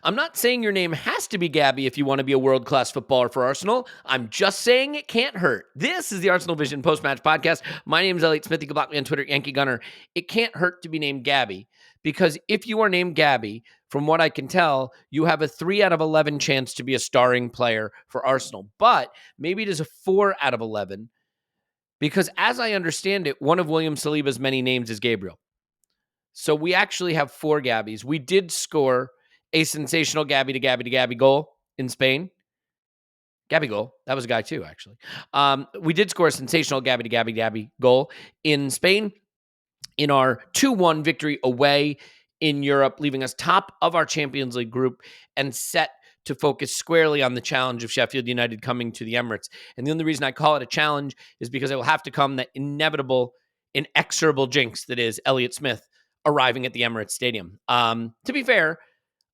I'm not saying your name has to be Gabby if you want to be a world-class footballer for Arsenal. I'm just saying it can't hurt. This is the ArsenalVision Post-Match Podcast. My name is Elliot Smith. You can block me on Twitter, Yankee Gunner. It can't hurt to be named Gabby, because if you are named Gabby, from what I can tell, you have a 3 out of 11 chance to be a starring player for Arsenal. But maybe it is a 4 out of 11, because as I understand it, one of William Saliba's many names is Gabriel. So we actually have 4 Gabbys. We did score a sensational Gabby to Gabby to Gabby goal in Spain. Gabby goal. That was a guy too, actually. We did score a sensational Gabby to Gabby Gabby goal in Spain in our 2-1 victory away in Europe, leaving us top of our Champions League group and set to focus squarely on the challenge of Sheffield United coming to the Emirates. And the only reason I call it a challenge is because it will have to come that inevitable, inexorable jinx that is Elliot Smith arriving at the Emirates Stadium. To be fair,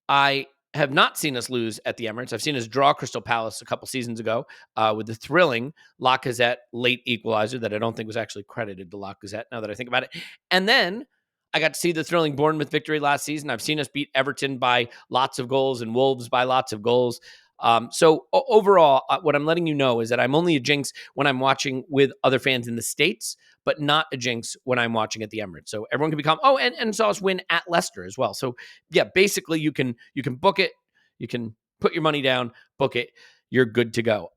I have not seen us lose at the Emirates. I've seen us draw Crystal Palace a couple seasons ago with the thrilling Lacazette late equalizer that I don't think was actually credited to Lacazette, now that I think about it. And then I got to see the thrilling Bournemouth victory last season. I've seen us beat Everton by lots of goals and Wolves by lots of goals. So overall, what I'm letting you know is that I'm only a jinx when I'm watching with other fans in the States, but not a jinx when I'm watching at the Emirates. So everyone can become, and saw us win at Leicester as well. So yeah, basically you can book it. You can put your money down, book it. You're good to go.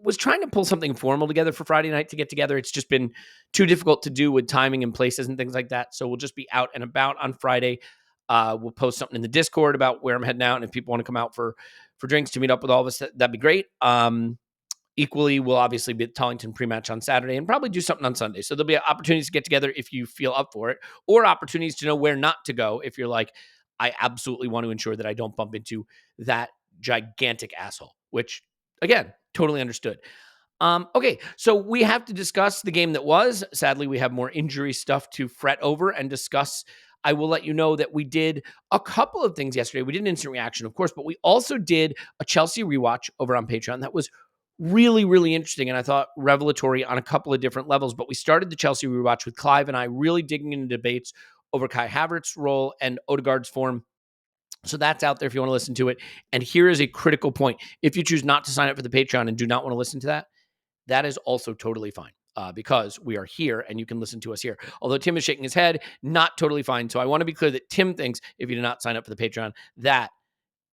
Was trying to pull something formal together for Friday night to get together. It's just been too difficult to do with timing and places and things like that. So we'll just be out and about on Friday. We'll post something in the Discord about where I'm heading out. And if people want to come out for drinks to meet up with all of us, that'd be great. Equally, we'll obviously be at Tollington pre-match on Saturday and probably do something on Sunday. So there'll be opportunities to get together if you feel up for it, or opportunities to know where not to go if you're like, I absolutely want to ensure that I don't bump into that gigantic asshole, which, again, totally understood. Okay, so we have to discuss the game that was. Sadly, we have more injury stuff to fret over and discuss. I will let you know that we did a couple of things yesterday. We did an instant reaction, of course, but we also did a Chelsea rewatch over on Patreon. That was really, really interesting, and I thought revelatory on a couple of different levels. But we started the Chelsea rewatch with Clive and I really digging into debates over Kai Havertz's role and Odegaard's form. So that's out there if you want to listen to it. And here is a critical point. If you choose not to sign up for the Patreon and do not want to listen to that, that is also totally fine, because we are here and you can listen to us here. Although Tim is shaking his head, not totally fine. So I want to be clear that Tim thinks if you do not sign up for the Patreon, that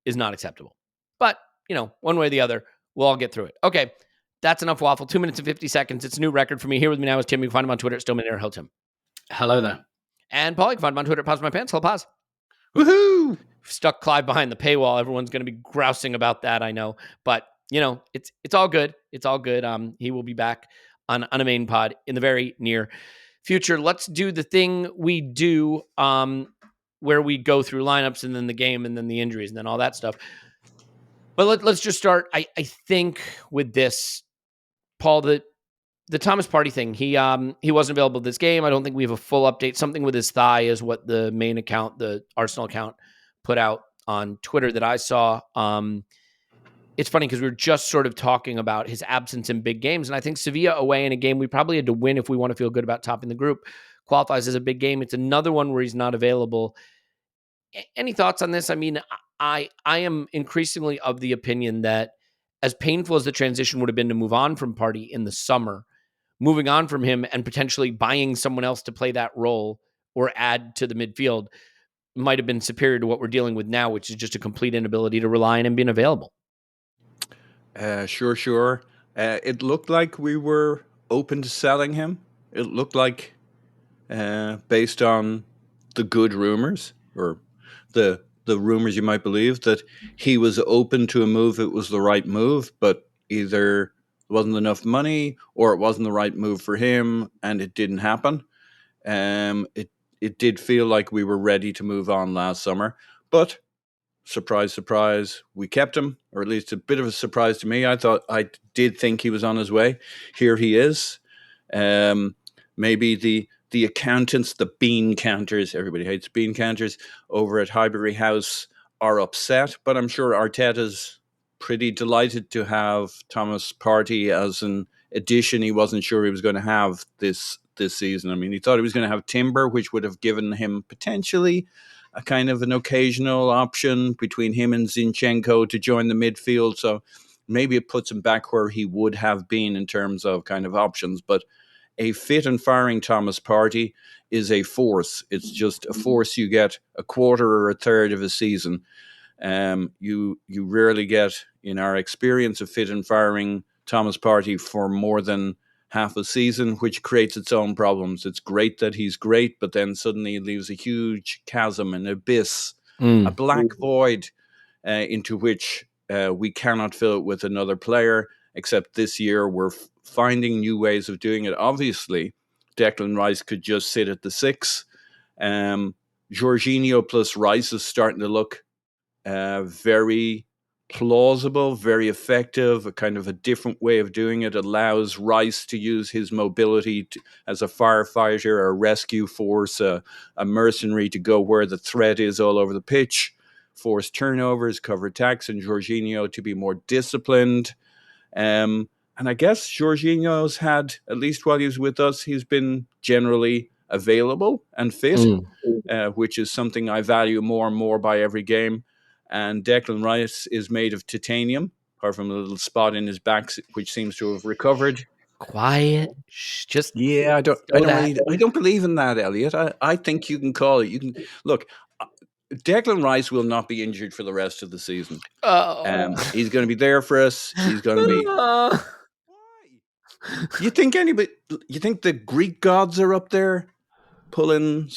is not acceptable. But, one way or the other, we'll all get through it. Okay, that's enough waffle. 2 minutes and 50 seconds. It's a new record for me. Here with me now is Tim. You can find him on Twitter at Stillman. Hello, Tim. Hello there. And Paul, you can find him on Twitter at Pause My Pants. Hello, Pause. Woohoo! Stuck Clive behind the paywall. Everyone's going to be grousing about that, I know. But, it's all good. It's all good. He will be back on a main pod in the very near future. Let's do the thing we do where we go through lineups and then the game and then the injuries and then all that stuff. But let's just start, I think, with this. Paul, the Thomas Partey thing, he wasn't available this game. I don't think we have a full update. Something with his thigh is what the main account, the Arsenal account, put out on Twitter that I saw. It's funny because we were just sort of talking about his absence in big games. And I think Sevilla away in a game we probably had to win if we want to feel good about topping the group qualifies as a big game. It's another one where he's not available. Any thoughts on this? I mean, I am increasingly of the opinion that as painful as the transition would have been to move on from Partey in the summer, moving on from him and potentially buying someone else to play that role or add to the midfield might have been superior to what we're dealing with now, which is just a complete inability to rely on him being available. Sure. It looked like we were open to selling him. It looked like, based on the good rumors, or the rumors you might believe, that he was open to a move. It was the right move, but either it wasn't enough money or it wasn't the right move for him, and it didn't happen. It did feel like we were ready to move on last summer, but surprise, surprise, we kept him, or at least a bit of a surprise to me. I did think he was on his way. Here he is. Maybe the accountants, the bean counters, everybody hates bean counters, over at Highbury House are upset, but I'm sure Arteta's pretty delighted to have Thomas Partey as an addition he wasn't sure he was going to have this season. I mean, he thought he was going to have Timber, which would have given him potentially a kind of an occasional option between him and Zinchenko to join the midfield. So maybe it puts him back where he would have been in terms of kind of options. But a fit and firing Thomas Partey is a force. It's just a force you get a quarter or a third of a season. You rarely get, in our experience of fit and firing Thomas Partey, for more than half a season, which creates its own problems. It's great that he's great, but then suddenly it leaves a huge chasm, an abyss, a black void into which we cannot fill it with another player, except this year we're finding new ways of doing it. Obviously, Declan Rice could just sit at the 6. Jorginho plus Rice is starting to look very plausible, very effective, a kind of a different way of doing it. Allows Rice to use his mobility as a firefighter, a rescue force, a mercenary, to go where the threat is all over the pitch, force turnovers, cover attacks, and Jorginho to be more disciplined. And I guess Jorginho's had, at least while he was with us, he's been generally available and fit, which is something I value more and more by every game. And Declan Rice is made of titanium, apart from a little spot in his back, which seems to have recovered. Quiet. Just I don't believe in that, Elliot. I think you can call it. You can look. Declan Rice will not be injured for the rest of the season. He's going to be there for us. He's going to be. Why? You think the Greek gods are up there pulling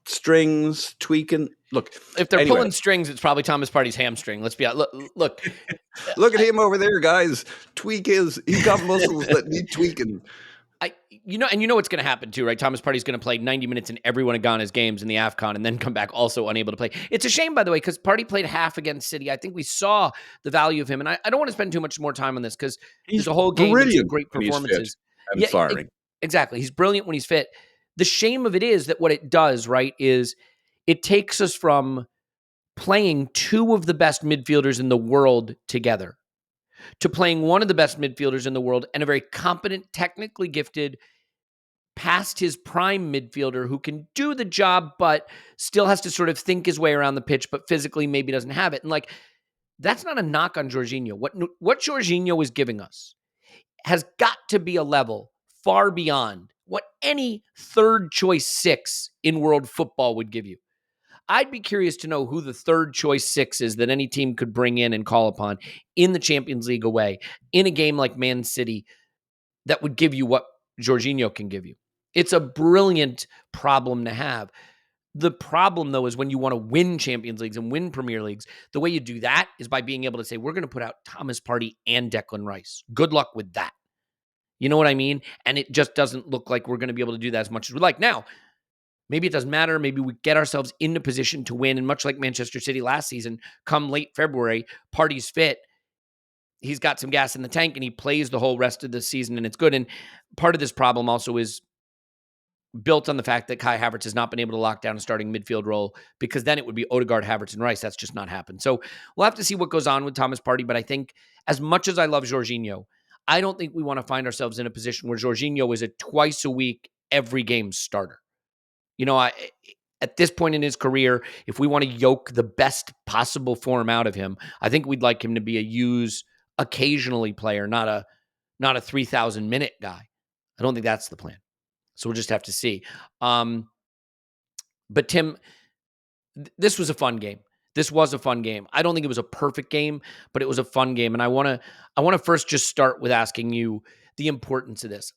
strings, tweaking? Look, if they're pulling strings, it's probably Thomas Partey's hamstring. Let's be out. Look, look at him over there, guys. He's got muscles that need tweaking. You know what's going to happen too, right? Thomas Partey's going to play 90 minutes in every one of Ghana's games in the AFCON and then come back also unable to play. It's a shame, by the way, because Partey played half against City. I think we saw the value of him, and I don't want to spend too much more time on this because there's a whole game of great performances. Exactly. He's brilliant when he's fit. The shame of it is that what it does, right, is it takes us from playing two of the best midfielders in the world together to playing one of the best midfielders in the world and a very competent, technically gifted, past his prime midfielder who can do the job, but still has to sort of think his way around the pitch, but physically maybe doesn't have it. And like, that's not a knock on Jorginho. What Jorginho is giving us has got to be a level far beyond what any third choice 6 in world football would give you. I'd be curious to know who the third choice 6 is that any team could bring in and call upon in the Champions League away, in a game like Man City, that would give you what Jorginho can give you. It's a brilliant problem to have. The problem, though, is when you want to win Champions Leagues and win Premier Leagues, the way you do that is by being able to say, we're going to put out Thomas Partey and Declan Rice. Good luck with that. You know what I mean? And it just doesn't look like we're going to be able to do that as much as we like. Now, maybe it doesn't matter. Maybe we get ourselves into position to win. And much like Manchester City last season, come late February, Partey's fit. He's got some gas in the tank and he plays the whole rest of the season and it's good. And part of this problem also is built on the fact that Kai Havertz has not been able to lock down a starting midfield role, because then it would be Odegaard, Havertz, and Rice. That's just not happened. So we'll have to see what goes on with Thomas Partey. But I think as much as I love Jorginho, I don't think we want to find ourselves in a position where Jorginho is a twice a week, every game starter. You know, at this point in his career, if we want to yoke the best possible form out of him, I think we'd like him to be a use occasionally player, not a 3,000 minute guy. I don't think that's the plan. So we'll just have to see. But Tim, this was a fun game. This was a fun game. I don't think it was a perfect game, but it was a fun game. And I want to first just start with asking you the importance of this.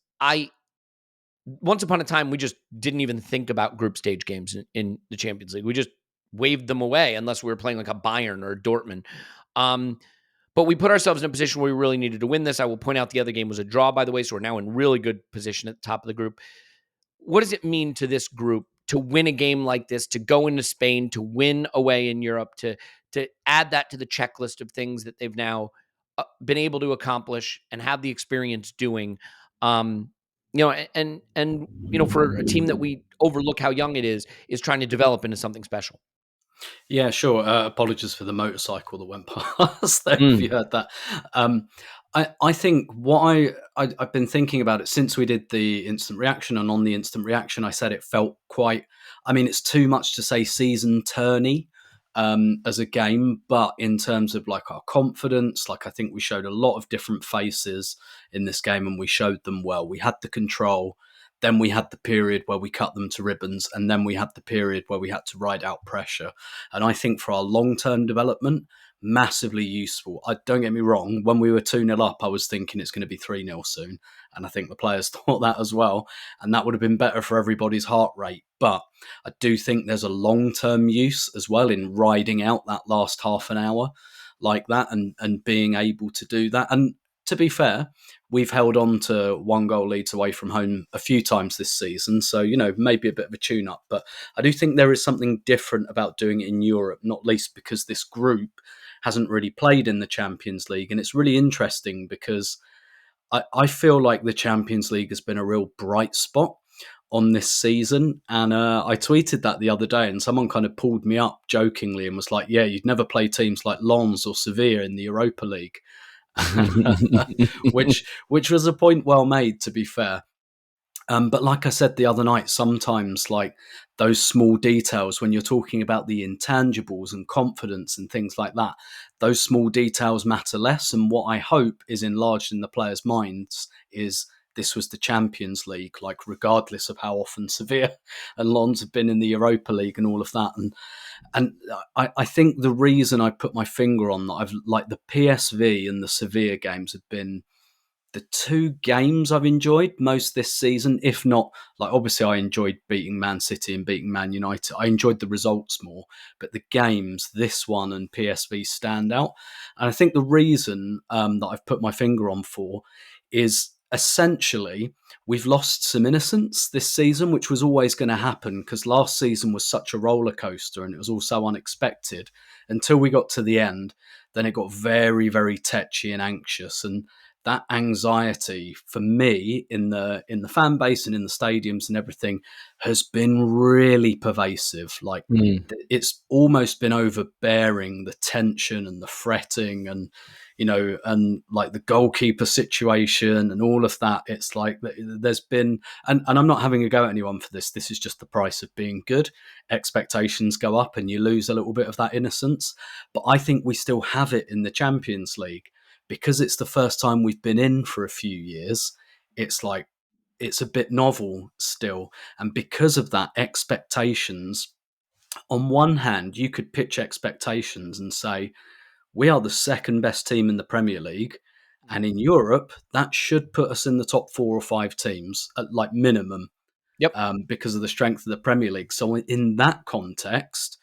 Once upon a time, we just didn't even think about group stage games in the Champions League. We just waved them away unless we were playing like a Bayern or a Dortmund. But we put ourselves in a position where we really needed to win this. I will point out the other game was a draw, by the way, so we're now in really good position at the top of the group. What does it mean to this group to win a game like this, to go into Spain, to win away in Europe, to add that to the checklist of things that they've now been able to accomplish and have the experience doing? And for a team that we overlook how young it is trying to develop into something special. Yeah, sure. Apologies for the motorcycle that went past there, if you heard that. I think what I've been thinking about it since we did the instant reaction, and on the instant reaction, I said it felt quite. I mean, it's too much to say season turny as a game, but in terms of like our confidence, like I think we showed a lot of different faces in this game, and we showed them well. We had the control. Then we had the period where we cut them to ribbons, and then we had the period where we had to ride out pressure. And I think for our long-term development, massively useful. Don't get me wrong, when we were 2-0 up, I was thinking it's going to be 3-0 soon. And I think the players thought that as well. And that would have been better for everybody's heart rate. But I do think there's a long-term use as well in riding out that last half an hour like that and being able to do that. And to be fair, we've held on to 1-goal leads away from home a few times this season. So, maybe a bit of a tune-up. But I do think there is something different about doing it in Europe, not least because this group hasn't really played in the Champions League. And it's really interesting because I feel like the Champions League has been a real bright spot on this season. And I tweeted that the other day, and someone kind of pulled me up jokingly and was like, yeah, you'd never play teams like Lens or Sevilla in the Europa League. which was a point well made, to be fair. But like I said the other night, sometimes like those small details, when you're talking about the intangibles and confidence and things like that, those small details matter less. And what I hope is enlarged in the players' minds is this was the Champions League, like regardless of how often Sevilla and Lens have been in the Europa League and all of that. And I think the reason I put my finger on that, I've like the PSV and the Sevilla games have been the two games I've enjoyed most this season, if not, like obviously I enjoyed beating Man City and beating Man United. I enjoyed the results more, but the games, this one and PSV stand out. And I think the reason that I've put my finger on for is essentially we've lost some innocence this season, which was always going to happen because last season was such a roller coaster and it was all so unexpected until we got to the end. Then it got very, very tetchy and anxious, and that anxiety for me in the fan base and in the stadiums and everything has been really pervasive. Like it's almost been overbearing, the tension and the fretting and, and like the goalkeeper situation and all of that. It's like there's been, and I'm not having a go at anyone for this. This is just the price of being good. Expectations go up and you lose a little bit of that innocence. But I think we still have it in the Champions League. Because it's the first time we've been in for a few years, it's like it's a bit novel still. And because of that, expectations, on one hand, you could pitch expectations and say, we are the second best team in the Premier League. And in Europe, that should put us in the top 4 or 5 teams at like minimum. Yep. Because of the strength of the Premier League. So in that context,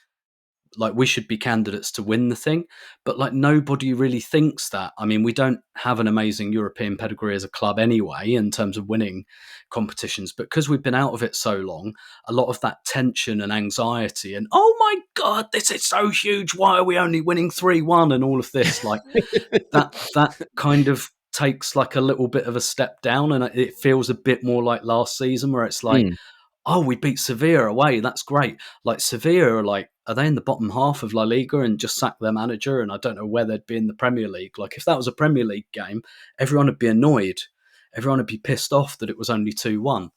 like we should be candidates to win the thing, but like nobody really thinks that. I mean, we don't have an amazing European pedigree as a club anyway in terms of winning competitions, but because we've been out of it so long, a lot of that tension and anxiety and, oh my God, this is so huge. Why are we only winning 3-1 and all of this? Like that kind of takes like a little bit of a step down, and it feels a bit more like last season where it's like, oh, we beat Sevilla away. That's great. Like Sevilla are they in the bottom half of La Liga and just sacked their manager? And I don't know where they'd be in the Premier League. Like if that was a Premier League game, everyone would be annoyed. Everyone would be pissed off that it was only 2-1.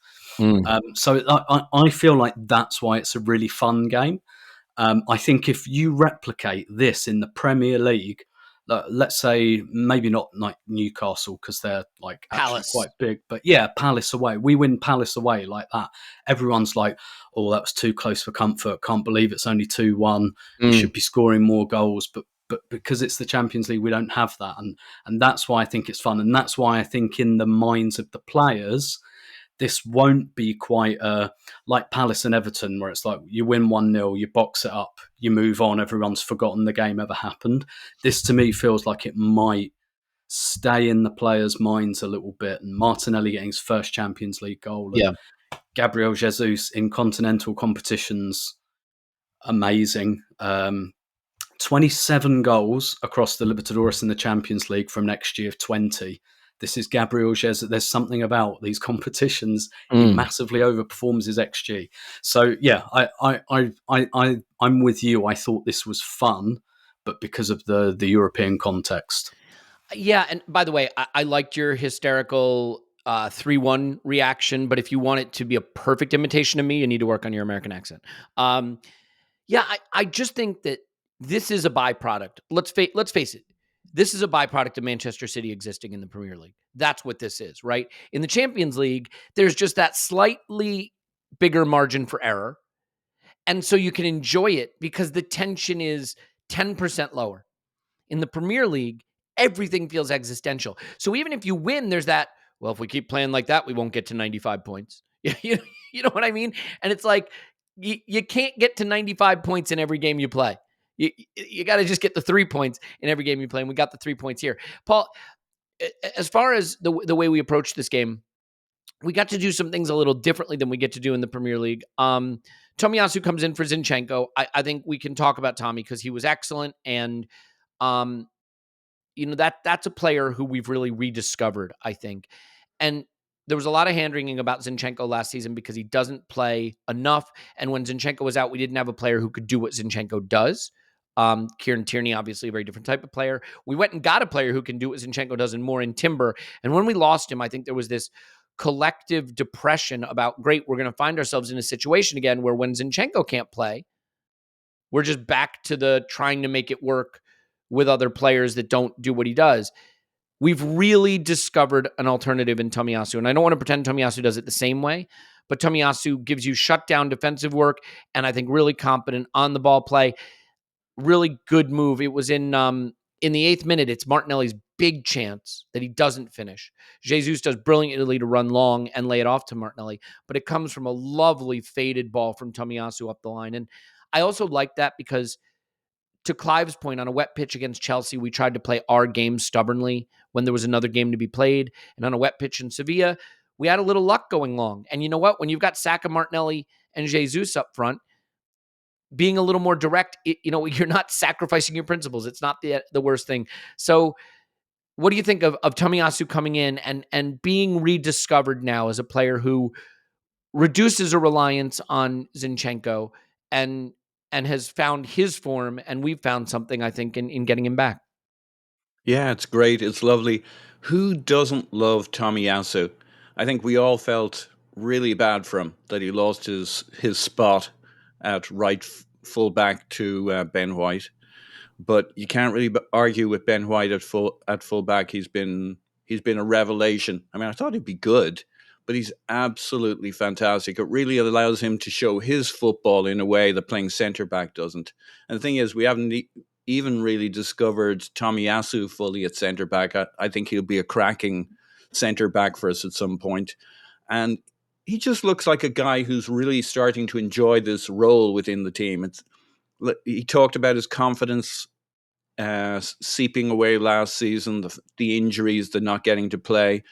So I feel like that's why it's a really fun game. I think if you replicate this in the Premier League, let's say maybe not like Newcastle because they're like actually Palace. quite big, but yeah, Palace away. We win Palace away like that. Everyone's like, oh, that was too close for comfort. Can't believe it's only 2-1. You should be scoring more goals. But because it's the Champions League, we don't have that. And that's why I think it's fun. And that's why I think in the minds of the players, this won't be quite like Palace and Everton, where it's like you win 1-0, you box it up, you move on, everyone's forgotten the game ever happened. This to me feels like it might stay in the players' minds a little bit. And Martinelli getting his first Champions League goal. And Gabriel Jesus in continental competitions, amazing. 27 goals across the Libertadores in the Champions League from next year of 20. This is Gabriel Jesus. There's something about these competitions. He massively overperforms his XG. So yeah, I'm with you. I thought this was fun, but because of the European context. Yeah, and by the way, I liked your hysterical 3-1 reaction, but if you want it to be a perfect imitation of me, you need to work on your American accent. Um, yeah, I just think that this is a byproduct. Let's face it. This is a byproduct of Manchester City existing in the Premier League. That's what this is, right? In the Champions League, there's just that slightly bigger margin for error. And so you can enjoy it because the tension is 10% lower. In the Premier League, everything feels existential. So even if you win, there's that, well, if we keep playing like that, we won't get to 95 points. you know what I mean? And it's like, you can't get to 95 points in every game you play. You got to just get the 3 points in every game you play. And we got the 3 points here. Paul, as far as the way we approach this game, we got to do some things a little differently than we get to do in the Premier League. Tomiyasu comes in for Zinchenko. I think we can talk about Tommy because he was excellent. And, that's a player who we've really rediscovered, I think. And there was a lot of hand-wringing about Zinchenko last season because he doesn't play enough. And when Zinchenko was out, we didn't have a player who could do what Zinchenko does. Kieran Tierney, obviously a very different type of player. We went and got a player who can do what Zinchenko does and more in Timber. And when we lost him, I think there was this collective depression about, great, we're going to find ourselves in a situation again where when Zinchenko can't play, we're just back to the trying to make it work with other players that don't do what he does. We've really discovered an alternative in Tomiyasu. And I don't want to pretend Tomiyasu does it the same way, but Tomiyasu gives you shutdown defensive work and I think really competent on the ball play. Really good move. It was in the 8th minute. It's Martinelli's big chance that he doesn't finish. Jesus does brilliantly to run long and lay it off to Martinelli, but it comes from a lovely faded ball from Tomiyasu up the line. And I also like that because, to Clive's point, on a wet pitch against Chelsea, we tried to play our game stubbornly when there was another game to be played. And on a wet pitch in Sevilla, we had a little luck going long. And you know what? When you've got Saka, Martinelli, and Jesus up front, being a little more direct, you're not sacrificing your principles. It's not the worst thing. So what do you think of Tomiyasu coming in and being rediscovered now as a player who reduces a reliance on Zinchenko and has found his form, and we've found something, I think, in getting him back? Yeah, it's great. It's lovely. Who doesn't love Tomiyasu? I think we all felt really bad for him that he lost his spot at fullback to Ben White. But you can't really argue with Ben White at fullback. He's been a revelation. I mean, I thought he'd be good, but he's absolutely fantastic. It really allows him to show his football in a way that playing centre back doesn't. And the thing is, we haven't even really discovered Tomiyasu fully at centre back. I think he'll be a cracking centre back for us at some point. And he just looks like a guy who's really starting to enjoy this role within the team. He talked about his confidence seeping away last season, the injuries, the not getting to play.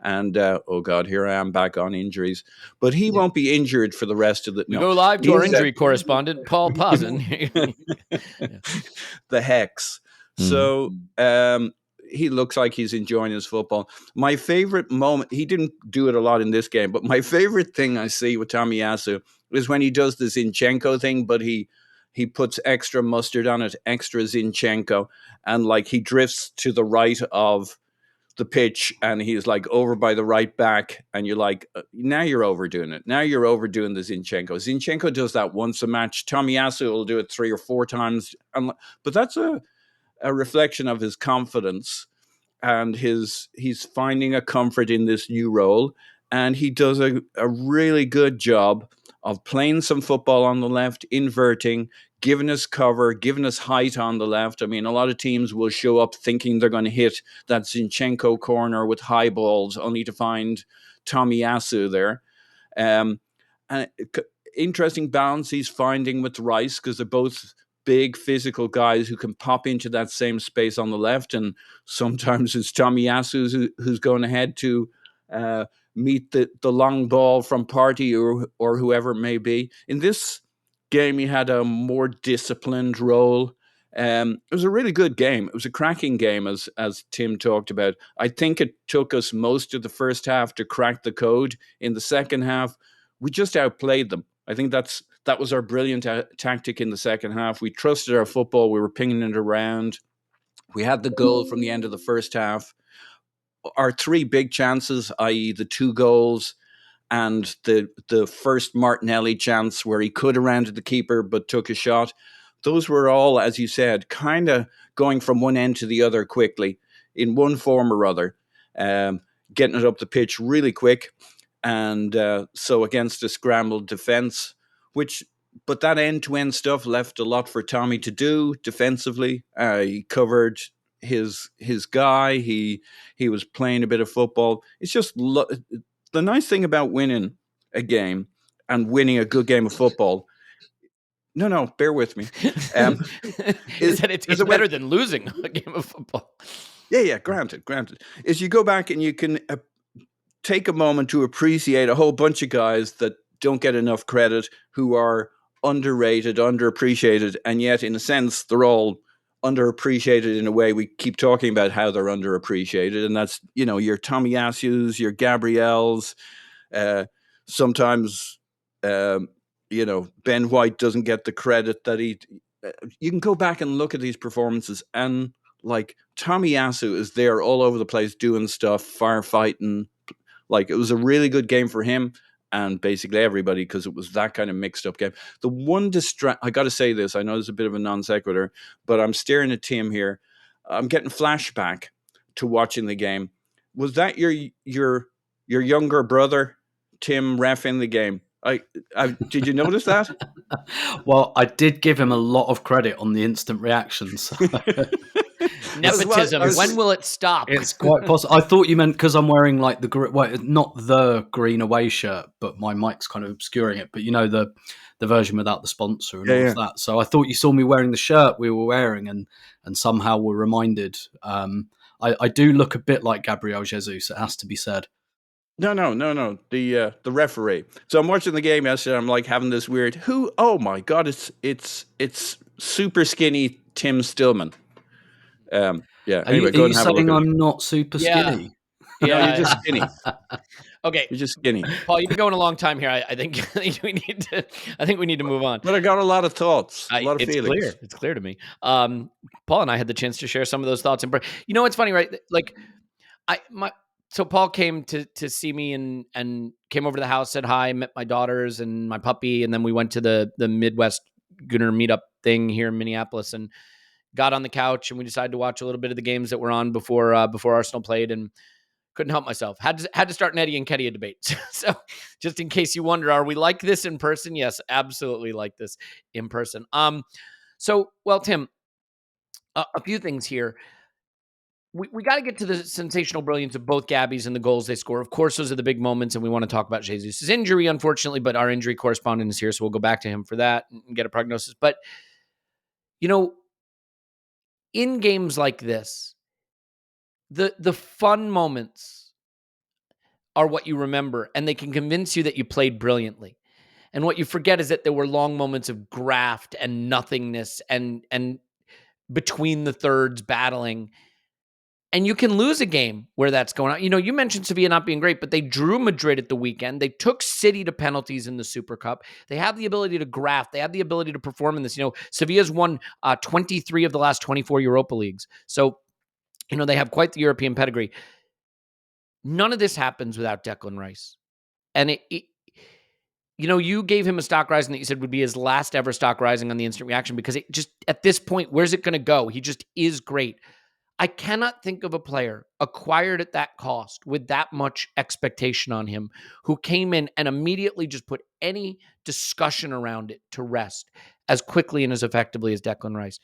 And oh God, here I am back on injuries. But he won't be injured for the rest of the. We go live to our injury correspondent, Paul Pazin. The Hex. So he looks like he's enjoying his football. My favorite moment, he didn't do it a lot in this game, but my favorite thing I see with Tomiyasu is when he does the Zinchenko thing, but he puts extra mustard on it, extra Zinchenko, and like he drifts to the right of the pitch and he's like over by the right back, and you're like, now you're overdoing it. Now you're overdoing the Zinchenko. Zinchenko does that once a match. Tomiyasu will do it 3 or 4 times. But that's a reflection of his confidence, and he's finding a comfort in this new role, and he does a really good job of playing some football on the left, inverting, giving us cover, giving us height on the left. I mean, a lot of teams will show up thinking they're going to hit that Zinchenko corner with high balls, only to find Tomiyasu there. And interesting balance he's finding with Rice, because they're both big physical guys who can pop into that same space on the left, and sometimes it's Tomiyasu who's going ahead to meet the long ball from Partey or whoever it may be. In this game, he had a more disciplined role. It was a really good game. It was a cracking game, as Tim talked about. I think it took us most of the first half to crack the code. In the second half, we just outplayed them. I think that was our brilliant tactic in the second half. We trusted our football. We were pinging it around. We had the goal from the end of the first half. Our three big chances, i.e. the 2 goals and the first Martinelli chance where he could have rounded the keeper but took a shot, those were all, as you said, kind of going from one end to the other quickly in one form or other, getting it up the pitch really quick. And so against a scrambled defence, but that end-to-end stuff left a lot for Tommy to do defensively. He covered his guy. He was playing a bit of football. It's just the nice thing about winning a game and winning a good game of football. No, bear with me. Is that it's better than losing a game of football. Yeah, granted. Is you go back and you can take a moment to appreciate a whole bunch of guys that don't get enough credit, who are underrated, underappreciated, and yet in a sense they're all underappreciated in a way. We keep talking about how they're underappreciated, and that's, your Tomiyasu's, your Gabriel's, sometimes Ben White doesn't get the credit that he. You can go back and look at these performances, and like Tomiyasu is there all over the place doing stuff, firefighting. Like, it was a really good game for him and basically everybody, because it was that kind of mixed up game. The one I got to say this, I know it's a bit of a non sequitur, but I'm staring at Tim here. I'm getting flashback to watching the game. Was that your younger brother, Tim, reffing the game? Did you notice that? Well, I did give him a lot of credit on the instant reactions. Nepotism. When will it stop? It's quite possible. I thought you meant because I'm wearing like not the green away shirt, but my mic's kind of obscuring it. But the version without the sponsor and all of that. So I thought you saw me wearing the shirt we were wearing, and somehow were reminded. I do look a bit like Gabriel Jesus. It has to be said. No. The referee. So I'm watching the game yesterday. I'm like having this weird. Oh my god! It's super skinny Tim Stillman. Yeah. Anyway, are you saying I'm not super skinny? Yeah, no, you're just skinny. Okay, you're just skinny. Paul, you've been going a long time here. I think we need to move on. But I got a lot of thoughts, a lot of feelings. It's clear to me. Paul and I had the chance to share some of those thoughts. It's funny, right? Like, so Paul came to see me and came over to the house, said hi, met my daughters and my puppy, and then we went to the Midwest Gunner meetup thing here in Minneapolis and got on the couch, and we decided to watch a little bit of the games that were on before Arsenal played, and couldn't help myself. Had to start an Eddie and Kedia debate. So just in case you wonder, are we like this in person? Yes, absolutely like this in person. Tim, a few things here. We got to get to the sensational brilliance of both Gabis and the goals they score. Of course, those are the big moments, and we want to talk about Jesus' injury, unfortunately, but our injury correspondent is here, so we'll go back to him for that and get a prognosis. But, in games like this, the fun moments are what you remember, and they can convince you that you played brilliantly. And what you forget is that there were long moments of graft and nothingness and between the thirds battling. And you can lose a game where that's going on. You mentioned Sevilla not being great, but they drew Madrid at the weekend. They took City to penalties in the Super Cup. They have the ability to graft. They have the ability to perform in this. Sevilla's won 23 of the last 24 Europa Leagues. So, they have quite the European pedigree. None of this happens without Declan Rice. And you gave him a stock rising that you said would be his last ever stock rising on the instant reaction, because it just, at this point, where's it going to go? He just is great. I cannot think of a player acquired at that cost with that much expectation on him who came in and immediately just put any discussion around it to rest as quickly and as effectively as Declan Rice.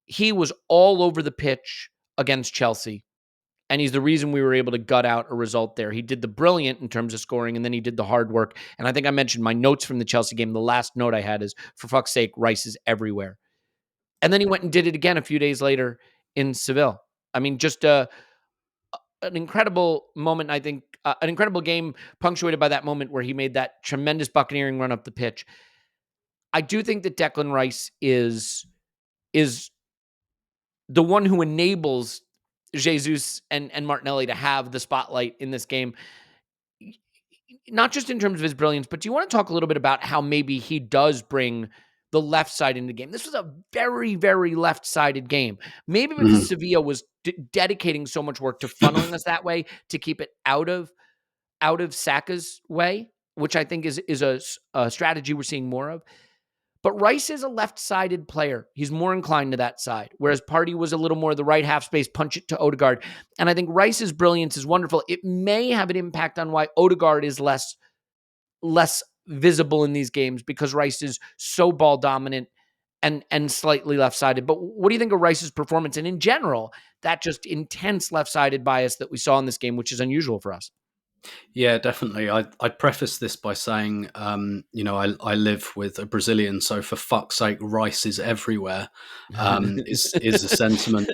He was all over the pitch against Chelsea, and he's the reason we were able to gut out a result there. He did the brilliant in terms of scoring, and then he did the hard work. And I think I mentioned my notes from the Chelsea game. The last note I had is, for fuck's sake, Rice is everywhere. And then he went and did it again a few days later in Seville. I mean, just an incredible moment, I think, an incredible game punctuated by that moment where he made that tremendous buccaneering run up the pitch. I do think that Declan Rice is the one who enables Jesus and Martinelli to have the spotlight in this game, not just in terms of his brilliance, but do you want to talk a little bit about how maybe he does bring the left side in the game. This was a very, very left-sided game. Maybe because Sevilla was dedicating so much work to funneling us that way to keep it out of Saka's way, which I think is a strategy we're seeing more of. But Rice is a left-sided player. He's more inclined to that side, whereas Partey was a little more the right half space, punch it to Odegaard. And I think Rice's brilliance is wonderful. It may have an impact on why Odegaard is less visible in these games because Rice is so ball dominant and slightly left-sided. But what do you think of Rice's performance? And in general, that just intense left-sided bias that we saw in this game, which is unusual for us. Yeah, definitely. I'd preface this by saying, I live with a Brazilian, so for fuck's sake, rice is everywhere. Is a sentiment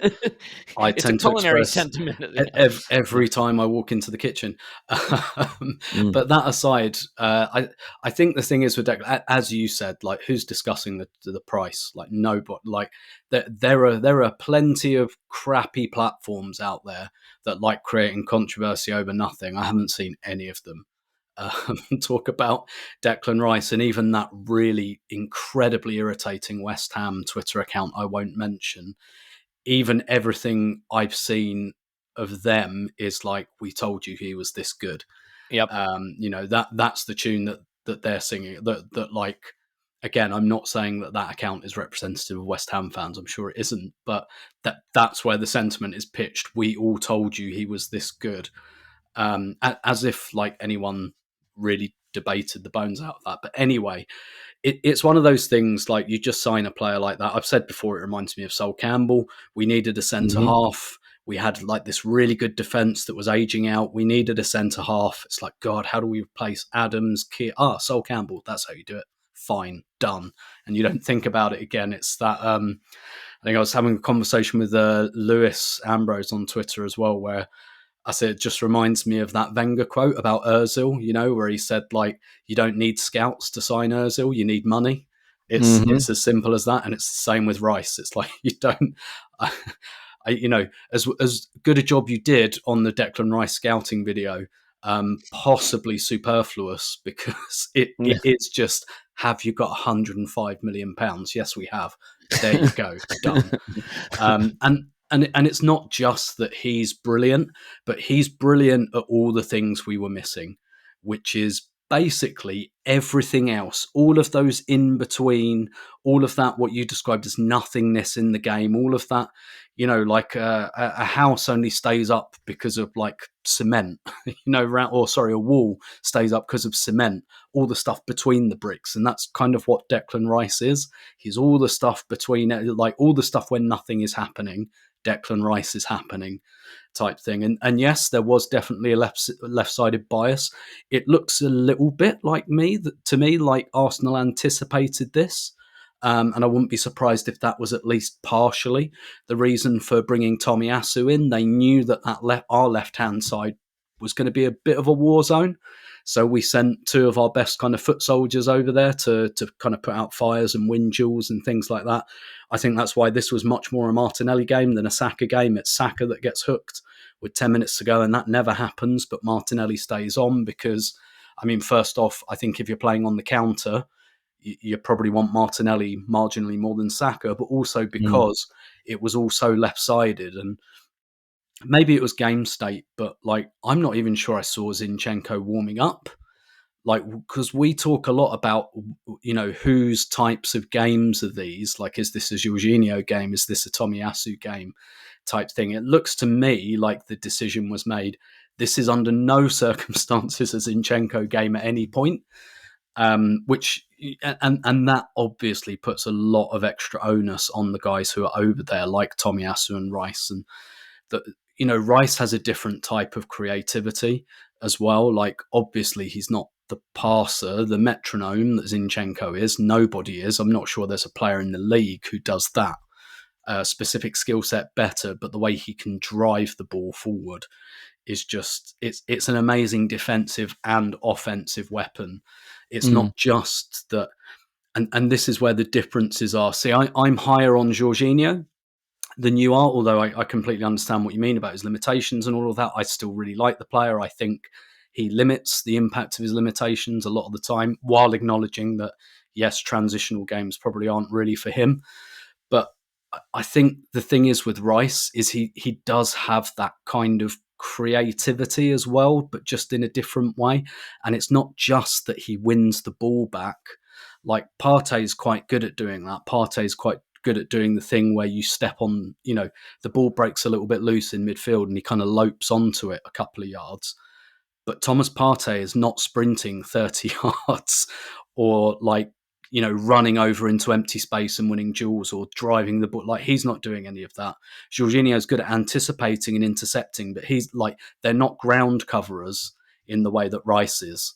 I It's tend a culinary to express sentiment. every time I walk into the kitchen. But that aside, I think the thing is with Declan, as you said, like who's discussing the price? Like nobody. Like there are plenty of crappy platforms out there that like creating controversy over nothing. I haven't seen any of them talk about Declan Rice, and even that really incredibly irritating West Ham Twitter account I won't mention. Even everything I've seen of them is like, we told you he was this good. Yep. That's the tune that they're singing. That like, again, I'm not saying that account is representative of West Ham fans. I'm sure it isn't, but that's where the sentiment is pitched. We all told you he was this good, as if like anyone really debated the bones out of that. But anyway, it's one of those things, like you just sign a player like that. I've said before, it reminds me of Sol Campbell. We needed a centre half. We had like this really good defence that was aging out. We needed a centre half. It's like, God, how do we replace Adams? Sol Campbell. That's how you do it. Fine, done. And you don't think about it again. It's that, I think I was having a conversation with Lewis Ambrose on Twitter as well, where I said, it just reminds me of that Wenger quote about Ozil, where he said, like, you don't need scouts to sign Ozil, you need money. It's as simple as that. And it's the same with Rice. It's like, you don't, as good a job you did on the Declan Rice scouting video, possibly superfluous, because it is just, have you got £105 million? Yes, we have. There you go, done. And it's not just that he's brilliant, but he's brilliant at all the things we were missing, which is basically everything else, all of those in between, all of that, what you described as nothingness in the game, all of that, like a house only stays up because of like cement, a wall stays up because of cement, all the stuff between the bricks. And that's kind of what Declan Rice is. He's all the stuff between, like all the stuff when nothing is happening, Declan Rice is happening type thing. And yes, there was definitely a left-sided bias. It looks a little bit like to me, like Arsenal anticipated this. And I wouldn't be surprised if that was at least partially the reason for bringing Tomiyasu in. They knew that our left-hand side was going to be a bit of a war zone. So we sent two of our best kind of foot soldiers over there to kind of put out fires and win duels and things like that. I think that's why this was much more a Martinelli game than a Saka game. It's Saka that gets hooked with 10 minutes to go, and that never happens. But Martinelli stays on because, first off, I think if you're playing on the counter, you probably want Martinelli marginally more than Saka, but also because it was also left-sided. And maybe it was game state, but like I'm not even sure I saw Zinchenko warming up. Like, because we talk a lot about, whose types of games are these? Like, is this a Jorginho game? Is this a Tomiyasu game type thing? It looks to me like the decision was made. This is under no circumstances a Zinchenko game at any point, which that obviously puts a lot of extra onus on the guys who are over there, like Tomiyasu and Rice. And Rice has a different type of creativity as well. Like, obviously, he's not the passer, the metronome that Zinchenko is. Nobody is. I'm not sure there's a player in the league who does that specific skill set better, but the way he can drive the ball forward is just, it's an amazing defensive and offensive weapon. It's not just that, and this is where the differences are. See, I'm higher on Jorginho than you are, although I completely understand what you mean about his limitations and all of that. I still really like the player. I think he limits the impact of his limitations a lot of the time, while acknowledging that yes, transitional games probably aren't really for him. But I think the thing is with Rice is he does have that kind of creativity as well, but just in a different way. And it's not just that he wins the ball back. Like Partey's quite good at doing that. Partey's quite good at doing the thing where you step on, the ball breaks a little bit loose in midfield and he kind of lopes onto it a couple of yards. But Thomas Partey is not sprinting 30 yards or running over into empty space and winning duels or driving the ball. Like, he's not doing any of that. Jorginho's good at anticipating and intercepting, but they're not ground coverers in the way that Rice is.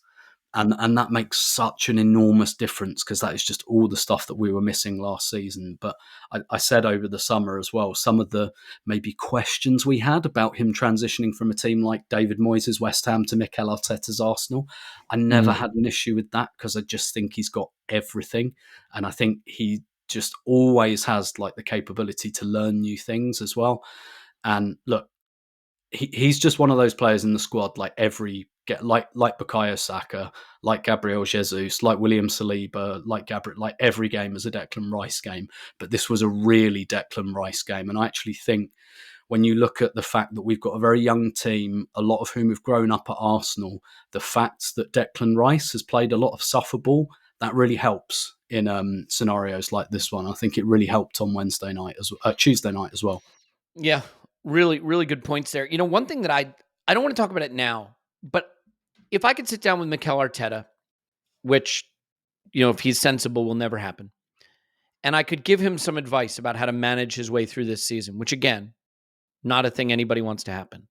And that makes such an enormous difference because that is just all the stuff that we were missing last season. But I said over the summer as well, some of the maybe questions we had about him transitioning from a team like David Moyes' West Ham to Mikel Arteta's Arsenal, I never had an issue with that because I just think he's got everything. And I think he just always has like the capability to learn new things as well. And look, he's just one of those players in the squad, like Bukayo Saka, like Gabriel Jesus, like William Saliba, like Gabriel, like every game is a Declan Rice game. But this was a really Declan Rice game. And I actually think when you look at the fact that we've got a very young team, a lot of whom have grown up at Arsenal, the fact that Declan Rice has played a lot of suffer ball, that really helps in scenarios like this one. I think it really helped on Tuesday night as well. Yeah, really, really good points there. One thing that I don't want to talk about it now, but if I could sit down with Mikel Arteta, which, if he's sensible, will never happen, and I could give him some advice about how to manage his way through this season, which, again, not a thing anybody wants to happen.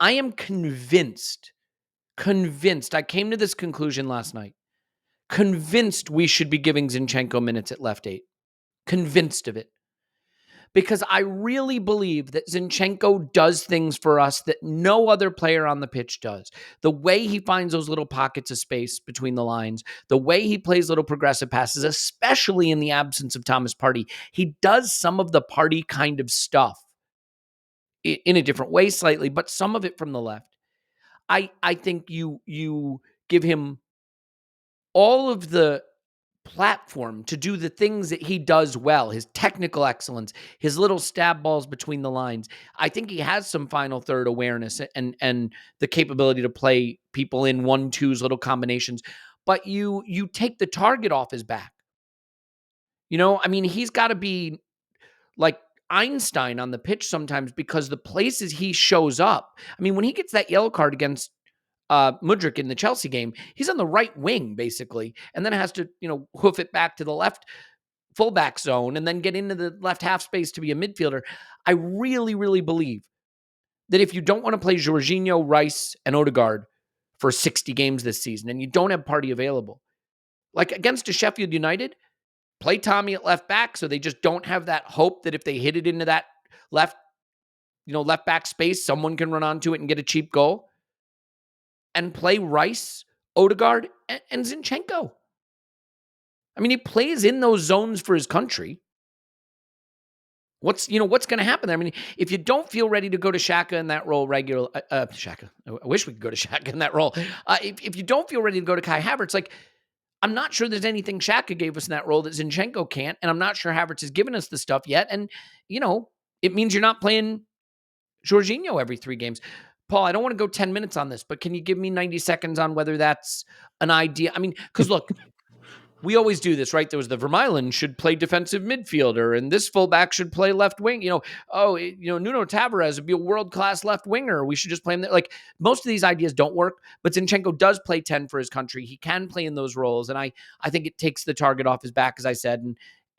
I am convinced, I came to this conclusion last night, convinced we should be giving Zinchenko minutes at left 8. Convinced of it. Because I really believe that Zinchenko does things for us that no other player on the pitch does. The way he finds those little pockets of space between the lines, the way he plays little progressive passes, especially in the absence of Thomas Partey, he does some of the Partey kind of stuff in a different way slightly, but some of it from the left. I think you give him all of the platform to do the things that he does well, his technical excellence, his little stab balls between the lines. I think he has some final third awareness and the capability to play people in 1-2s, little combinations, but you take the target off his back. He's got to be like Einstein on the pitch sometimes because the places he shows up. When he gets that yellow card against Mudryk in the Chelsea game, he's on the right wing basically, and then has to, hoof it back to the left fullback zone and then get into the left half space to be a midfielder. I really, really believe that if you don't want to play Jorginho, Rice, and Odegaard for 60 games this season and you don't have Partey available, like against a Sheffield United, play Tommy at left back so they just don't have that hope that if they hit it into that left back space, someone can run onto it and get a cheap goal. And play Rice, Odegaard, and Zinchenko. He plays in those zones for his country. What's going to happen there? If you don't feel ready to go to Xhaka in that role regular, Xhaka. I wish we could go to Xhaka in that role. If you don't feel ready to go to Kai Havertz, I'm not sure there's anything Xhaka gave us in that role that Zinchenko can't, and I'm not sure Havertz has given us the stuff yet. And it means you're not playing Jorginho every 3 games. Paul, I don't want to go 10 minutes on this, but can you give me 90 seconds on whether that's an idea? Because look, we always do this, right? There was the Vermaelen should play defensive midfielder, and this fullback should play left wing. Nuno Tavares would be a world-class left winger. We should just play him there. Like, most of these ideas don't work, but Zinchenko does play 10 for his country. He can play in those roles, and I think it takes the target off his back, as I said.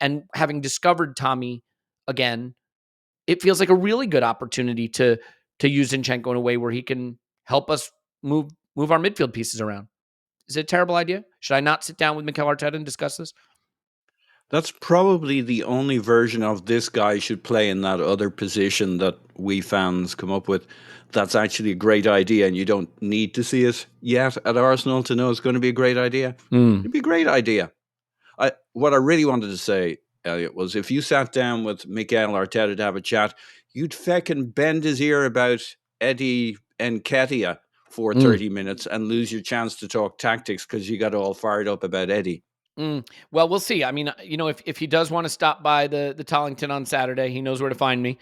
And having discovered Tommy again, it feels like a really good opportunity to use Zinchenko in a way where he can help us move our midfield pieces around. Is it a terrible idea? Should I not sit down with Mikel Arteta and discuss this? That's probably the only version of this guy should play in that other position that we fans come up with. That's actually a great idea, and you don't need to see it yet at Arsenal to know it's going to be a great idea. It'd be a great idea. What I really wanted to say, Elliot, was if you sat down with Mikel Arteta to have a chat, you'd feckin' bend his ear about Eddie Nketiah for 30 minutes and lose your chance to talk tactics because you got all fired up about Eddie. Well, we'll see. I mean, if he does want to stop by the Tollington on Saturday, he knows where to find me.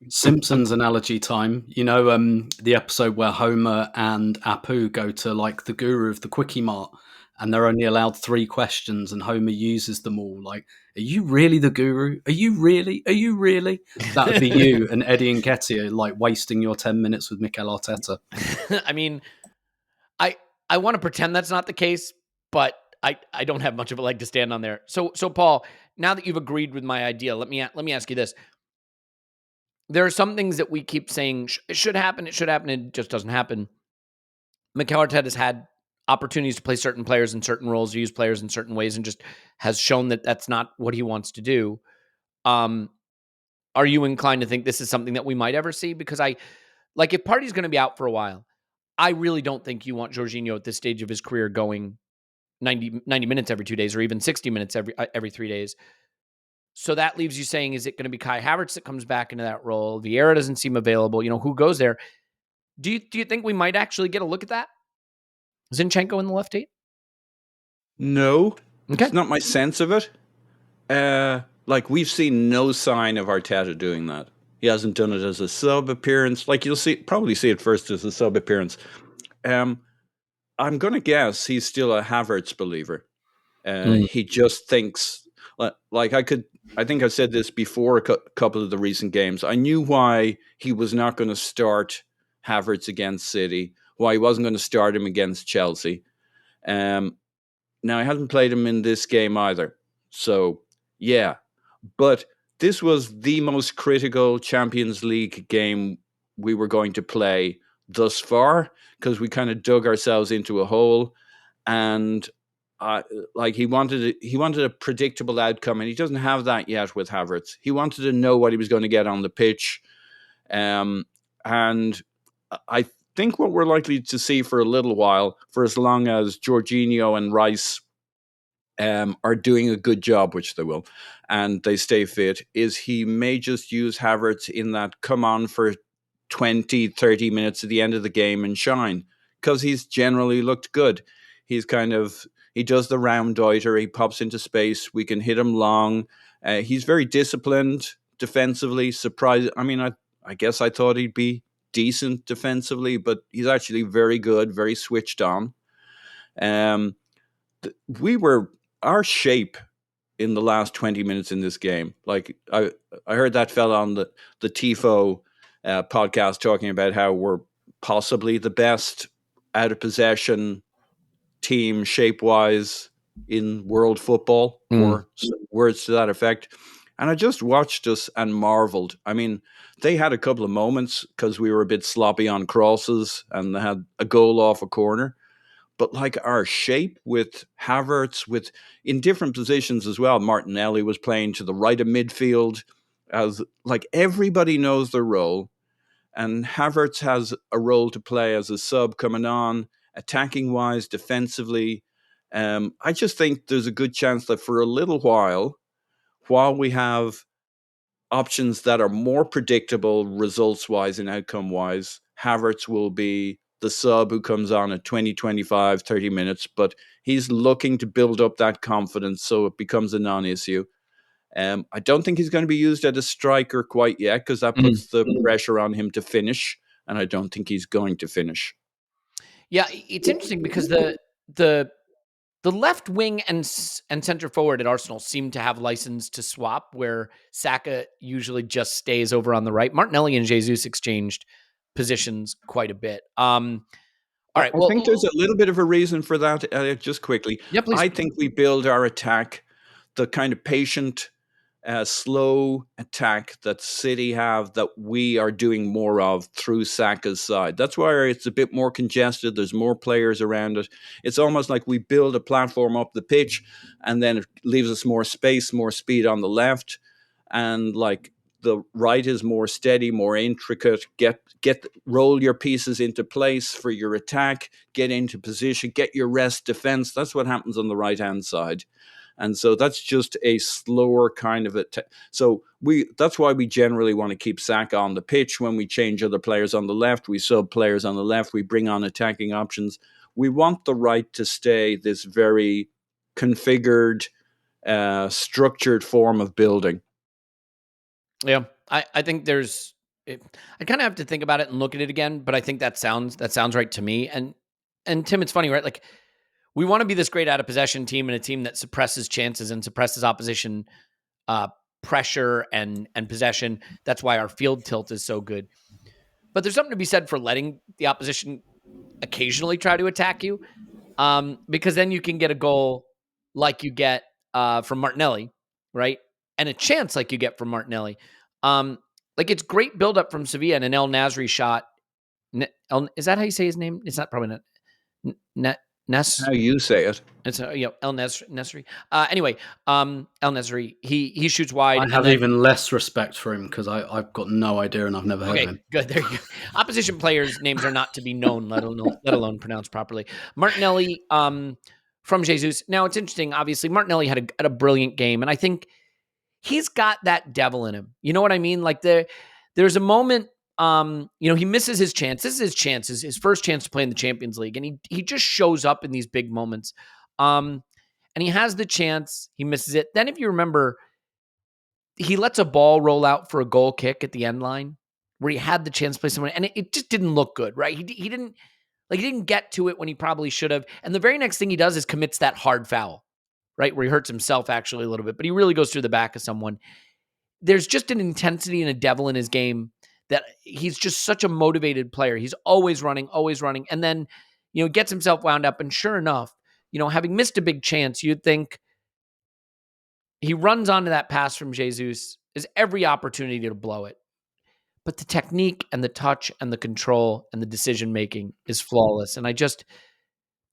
Simpsons analogy time. The episode where Homer and Apu go to like the guru of the Quickie Mart, and they're only allowed 3 questions, and Homer uses them all. Like, are you really the guru? Are you really? Are you really? That would be you and Eddie and Nketiah, like wasting your 10 minutes with Mikel Arteta. I mean, I want to pretend that's not the case, but I don't have much of a leg to stand on there. So Paul, now that you've agreed with my idea, let me ask you this. There are some things that we keep saying it should happen, it just doesn't happen. Mikel Arteta has had opportunities to play certain players in certain roles, use players in certain ways, and just has shown that that's not what he wants to do. Are you inclined to think this is something that we might ever see? Because if Partey's going to be out for a while, I really don't think you want Jorginho at this stage of his career going 90 minutes every 2 days, or even 60 minutes every 3 days. So that leaves you saying, is it going to be Kai Havertz that comes back into that role? Vieira doesn't seem available. Who goes there? Do you think we might actually get a look at that? Zinchenko in the left 8? No, Okay. it's not my sense of it. We've seen no sign of Arteta doing that. He hasn't done it as a sub appearance. Like, you'll probably see it first as a sub appearance. I'm going to guess he's still a Havertz believer. He just thinks, I think I said this before a couple of the recent games. I knew why he was not going to start Havertz against City, why he wasn't going to start him against Chelsea. Now, he hasn't played him in this game either. So, yeah. But this was the most critical Champions League game we were going to play thus far, because we kind of dug ourselves into a hole, and he wanted a predictable outcome, and he doesn't have that yet with Havertz. He wanted to know what he was going to get on the pitch, and I think what we're likely to see for a little while, for as long as Jorginho and Rice are doing a good job, which they will, and they stay fit, is he may just use Havertz in that come on for 20, 30 minutes at the end of the game and shine, because he's generally looked good. He does the round deuter, he pops into space, we can hit him long. He's very disciplined defensively, surprised. I mean, I guess I thought he'd be decent defensively, but he's actually very good, very switched on. Our shape in the last 20 minutes in this game, like I heard that fella on the TIFO podcast talking about how we're possibly the best out of possession team shape-wise in world football, or words to that effect. And I just watched us and marveled. I mean, they had a couple of moments because we were a bit sloppy on crosses, and they had a goal off a corner. But like our shape with Havertz, with in different positions as well. Martinelli was playing to the right of midfield, as like everybody knows their role. And Havertz has a role to play as a sub coming on, attacking wise, defensively. I just think there's a good chance that for a little while we have options that are more predictable results wise and outcome wise, Havertz will be the sub who comes on at 20, 25, 30 minutes, but he's looking to build up that confidence so it becomes a non-issue. I don't think he's going to be used as a striker quite yet, because that puts the pressure on him to finish, and I don't think he's going to finish. Yeah, it's interesting because the left wing and center forward at Arsenal seem to have license to swap, where Saka usually just stays over on the right. Martinelli and Jesus exchanged positions quite a bit. All right. I think there's a little bit of a reason for that, Elliot, just quickly. Yeah, please. I think we build our attack, the kind of patient, slow attack that City have, that we are doing more of through Saka's side. That's why it's a bit more congested. There's more players around it. It's almost like we build a platform up the pitch, and then it leaves us more space, more speed on the left. And like the right is more steady, more intricate. Roll your pieces into place for your attack, get into position, get your rest defense. That's what happens on the right-hand side. And so that's just a slower kind of that's why we generally want to keep Saka on the pitch. When we change other players on the left, we sub players on the left, we bring on attacking options. We want the right to stay this very configured, structured form of building. Yeah, I think I kind of have to think about it and look at it again, but I think that sounds right to me. And Tim, it's funny, right? Like, we want to be this great out of possession team and a team that suppresses chances and suppresses opposition pressure and possession. That's why our field tilt is so good. But there's something to be said for letting the opposition occasionally try to attack you, because then you can get a goal like you get from Martinelli, right? And a chance like you get from Martinelli. Like, it's great buildup from Sevilla and an El Nasri shot. Is that how you say his name? It's not, probably not. How you say it. It's El Nesri. Anyway, El Nesri, he shoots wide. I have even less respect for him because I've got no idea and I've never heard of him. Good. There you go. Opposition players' names are not to be known, let alone pronounced properly. Martinelli from Jesus. Now, it's interesting. Obviously, Martinelli had a brilliant game, and I think he's got that devil in him. You know what I mean? Like, there's a moment. He misses his chance. This is his chance, his first chance to play in the Champions League, and he just shows up in these big moments. And he has the chance, he misses it. Then, if you remember, he lets a ball roll out for a goal kick at the end line where he had the chance to play someone, and it just didn't look good, right? He didn't get to it when he probably should have. And the very next thing he does is commits that hard foul, right, where he hurts himself actually a little bit, but he really goes through the back of someone. There's just an intensity and a devil in his game that he's just such a motivated player. He's always running. And then, gets himself wound up. And sure enough, having missed a big chance, you'd think he runs onto that pass from Jesus, is every opportunity to blow it. But the technique and the touch and the control and the decision-making is flawless. And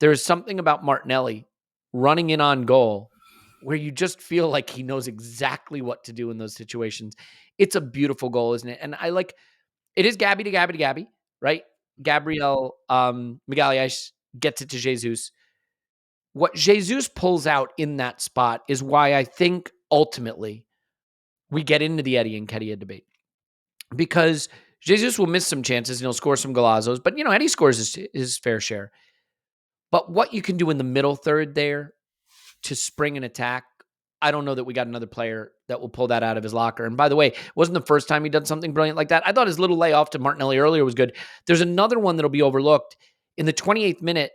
there's something about Martinelli running in on goal where you just feel like he knows exactly what to do in those situations. It's a beautiful goal, isn't it? And it is Gabby to Gabby, right? Gabriel Magalhaes gets it to Jesus. What Jesus pulls out in that spot is why I think ultimately we get into the Eddie and Nketiah debate. Because Jesus will miss some chances and he'll score some golazos, but Eddie scores his fair share. But what you can do in the middle third there to spring an attack, I don't know that we got another player that will pull that out of his locker. And by the way, it wasn't the first time he done something brilliant like that. I thought his little layoff to Martinelli earlier was good. There's another one that'll be overlooked. In the 28th minute,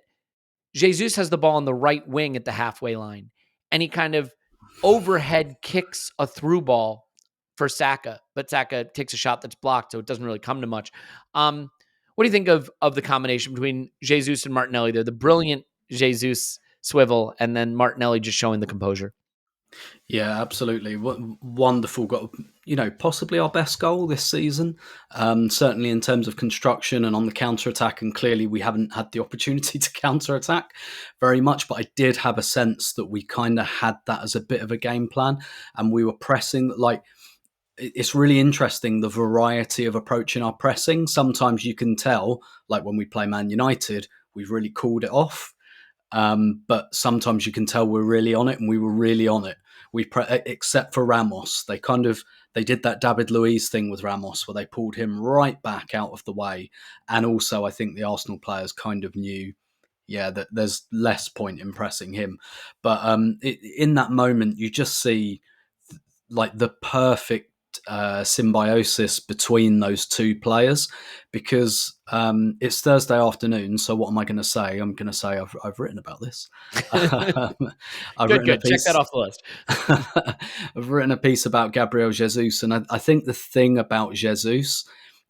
Jesus has the ball on the right wing at the halfway line, and he kind of overhead kicks a through ball for Saka, but Saka takes a shot that's blocked, so it doesn't really come to much. What do you think of the combination between Jesus and Martinelli there? The brilliant Jesus swivel, and then Martinelli just showing the composure. Yeah, absolutely. Wonderful. Got, possibly our best goal this season, certainly in terms of construction and on the counter-attack. And clearly we haven't had the opportunity to counter-attack very much, but I did have a sense that we kind of had that as a bit of a game plan, and we were pressing. Like, it's really interesting, the variety of approach in our pressing. Sometimes you can tell, like when we play Man United, we've really called it off. But sometimes you can tell we're really on it, and we were really on it. Except for Ramos, they did that David Luiz thing with Ramos where they pulled him right back out of the way. And also I think the Arsenal players kind of knew, that there's less point in pressing him. But in that moment, you just see like the perfect symbiosis between those two players, because it's Thursday afternoon. So what am I going to say? I'm going to say I've written about this. I've written a piece. Check that off the list. I've written a piece about Gabriel Jesus, and I think the thing about Jesus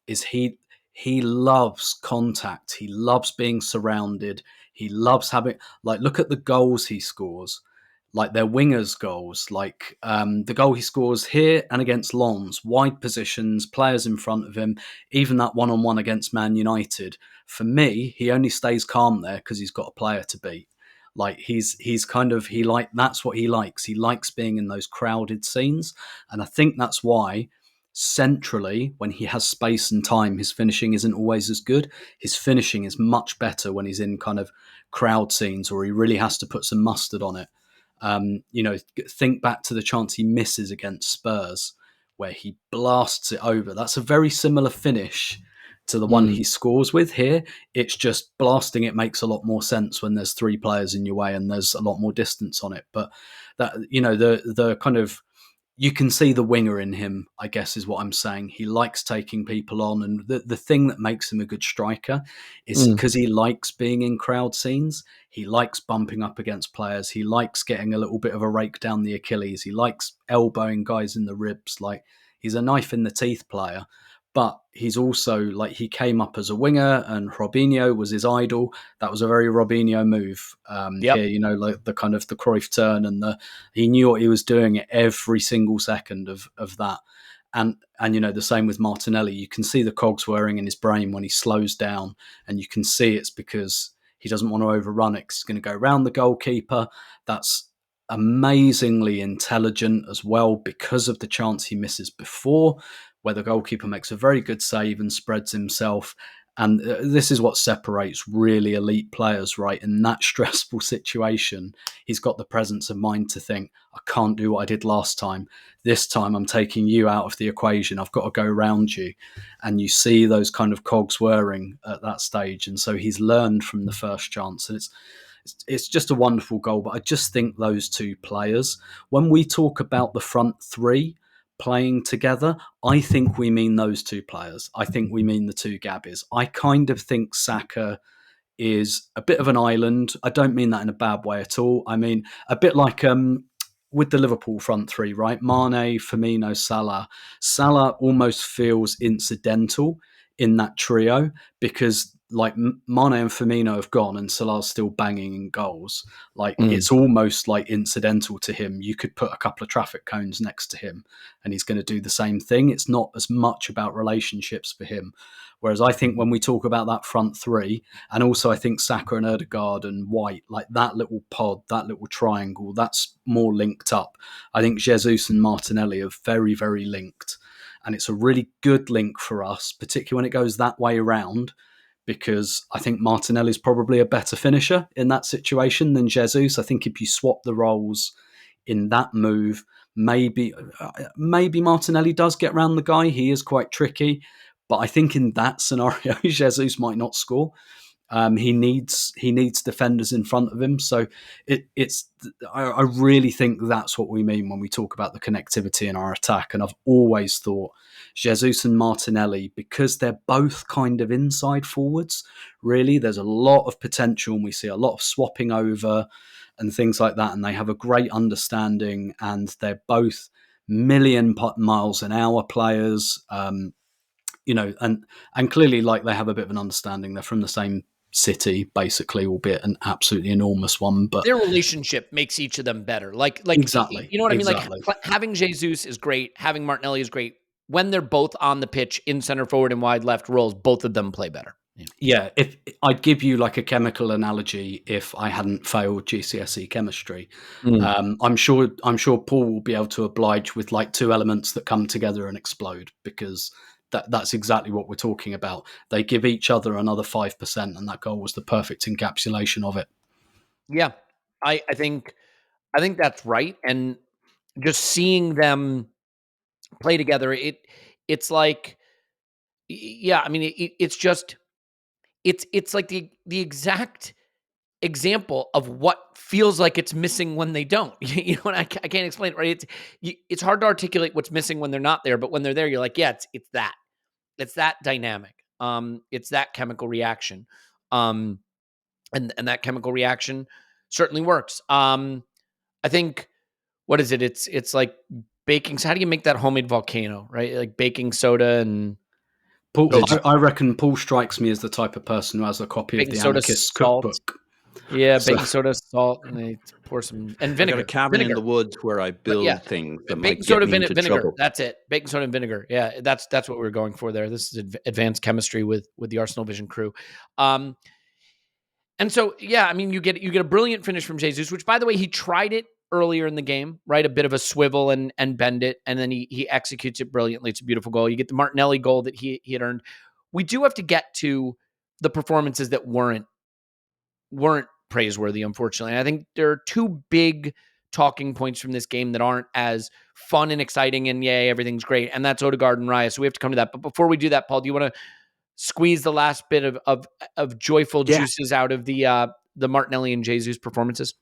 is he loves contact. He loves being surrounded. He loves having, like, look at the goals he scores. Like, they're wingers' goals, like the goal he scores here and against Lens, wide positions, players in front of him, even that one-on-one against Man United. For me, he only stays calm there because he's got a player to beat. Like, that's what he likes. He likes being in those crowded scenes. And I think that's why centrally, when he has space and time, his finishing isn't always as good. His finishing is much better when he's in kind of crowd scenes or he really has to put some mustard on it. Think back to the chance he misses against Spurs where he blasts it over. That's a very similar finish to the one he scores with. Here, it's just blasting. It makes a lot more sense when there's 3 players in your way and there's a lot more distance on it. But that, the kind of, you can see the winger in him, I guess, is what I'm saying. He likes taking people on. And the thing that makes him a good striker is because he likes being in crowd scenes. He likes bumping up against players. He likes getting a little bit of a rake down the Achilles. He likes elbowing guys in the ribs. Like, he's a knife in the teeth player. But he's also, like, he came up as a winger and Robinho was his idol. That was a very Robinho move here, like the kind of the Cruyff turn, and he knew what he was doing at every single second of that. And the same with Martinelli. You can see the cogs whirring in his brain when he slows down, and you can see it's because he doesn't want to overrun it, 'cause he's going to go around the goalkeeper. That's amazingly intelligent as well, because of the chance he misses before, where the goalkeeper makes a very good save and spreads himself. And this is what separates really elite players, right? In that stressful situation, he's got the presence of mind to think, I can't do what I did last time. This time I'm taking you out of the equation. I've got to go around you. And you see those kind of cogs whirring at that stage. And so he's learned from the first chance. And it's just a wonderful goal. But I just think those 2 players, when we talk about the front 3 playing together, I think we mean those 2 players. I think we mean the 2 Gabis. I kind of think Saka is a bit of an island. I don't mean that in a bad way at all. I mean, a bit like with the Liverpool front 3, right? Mane, Firmino, Salah. Salah almost feels incidental in that trio, because like Mane and Firmino have gone and Salah's still banging in goals. Like it's almost like incidental to him. You could put a couple of traffic cones next to him and he's going to do the same thing. It's not as much about relationships for him. Whereas I think when we talk about that front 3, and also I think Saka and Odegaard and White, like that little pod, that little triangle, that's more linked up. I think Jesus and Martinelli are very, very linked. And it's a really good link for us, particularly when it goes that way around, because I think Martinelli is probably a better finisher in that situation than Jesus. I think if you swap the roles in that move, maybe Martinelli does get round the guy. He is quite tricky. But I think in that scenario, Jesus might not score. He needs defenders in front of him. So I really think that's what we mean when we talk about the connectivity in our attack. And I've always thought Jesus and Martinelli, because they're both kind of inside forwards, really, there's a lot of potential, and we see a lot of swapping over and things like that. And they have a great understanding, and they're both million miles an hour players, and clearly, like, they have a bit of an understanding. They're from the same city, basically, albeit an absolutely enormous one. But their relationship makes each of them better. Like exactly, you know what I mean? exactly. Like having Jesus is great, having Martinelli is great. When they're both on the pitch in center forward and wide left roles, both of them play better. Yeah, if I'd give you like a chemical analogy, if I hadn't failed GCSE chemistry, I'm sure Paul will be able to oblige with like 2 elements that come together and explode, because that's exactly what we're talking about. They give each other another 5%, and that goal was the perfect encapsulation of it. Yeah, I think that's right. And just seeing them play together, it's like, yeah, I mean, it's just, it's like the exact example of what feels like it's missing when they don't. You know what? I can't explain it, right? It's hard to articulate what's missing when they're not there, but when they're there, you're like, yeah, it's that dynamic. It's that chemical reaction. And that chemical reaction certainly works. I think, what is it? It's like baking. So how do you make that homemade volcano, right? Like baking soda and Paul, I reckon Paul strikes me as the type of person who has a copy of the Anarchist Cookbook. Yeah, baking soda, salt, and they pour some and vinegar. I got a cabin in the woods where I build things that might get me into vinegar. trouble. That's it. Baking soda and vinegar. Yeah, that's what we're going for there. This is advanced chemistry with the Arsenal Vision crew. And so, yeah, I mean, you get a brilliant finish from Jesus, which, by the way, he tried it earlier in the game, right? A bit of a swivel and bend it, and then he executes it brilliantly. It's a beautiful goal. You get the Martinelli goal that he had earned. We do have to get to the performances that weren't praiseworthy, unfortunately. And I think there are 2 big talking points from this game that aren't as fun and exciting and yay, everything's great. And that's Odegaard and Raya. So we have to come to that. But before we do that, Paul, do you want to squeeze the last bit of joyful juices out of the Martinelli and Jesus performances?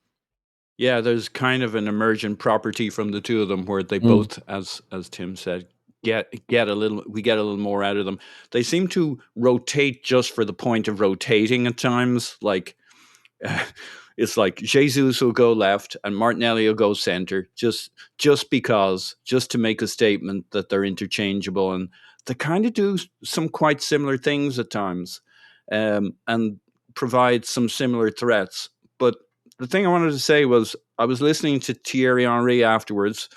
Yeah, there's kind of an emergent property from the two of them where they both, as Tim said, get a little more out of them. They seem to rotate just for the point of rotating at times. Like it's like Jesus will go left and Martinelli will go center, just because, just to make a statement that they're interchangeable, and they kind of do some quite similar things at times, and provide some similar threats. But the thing I wanted to say was I was listening to Thierry Henry afterwards,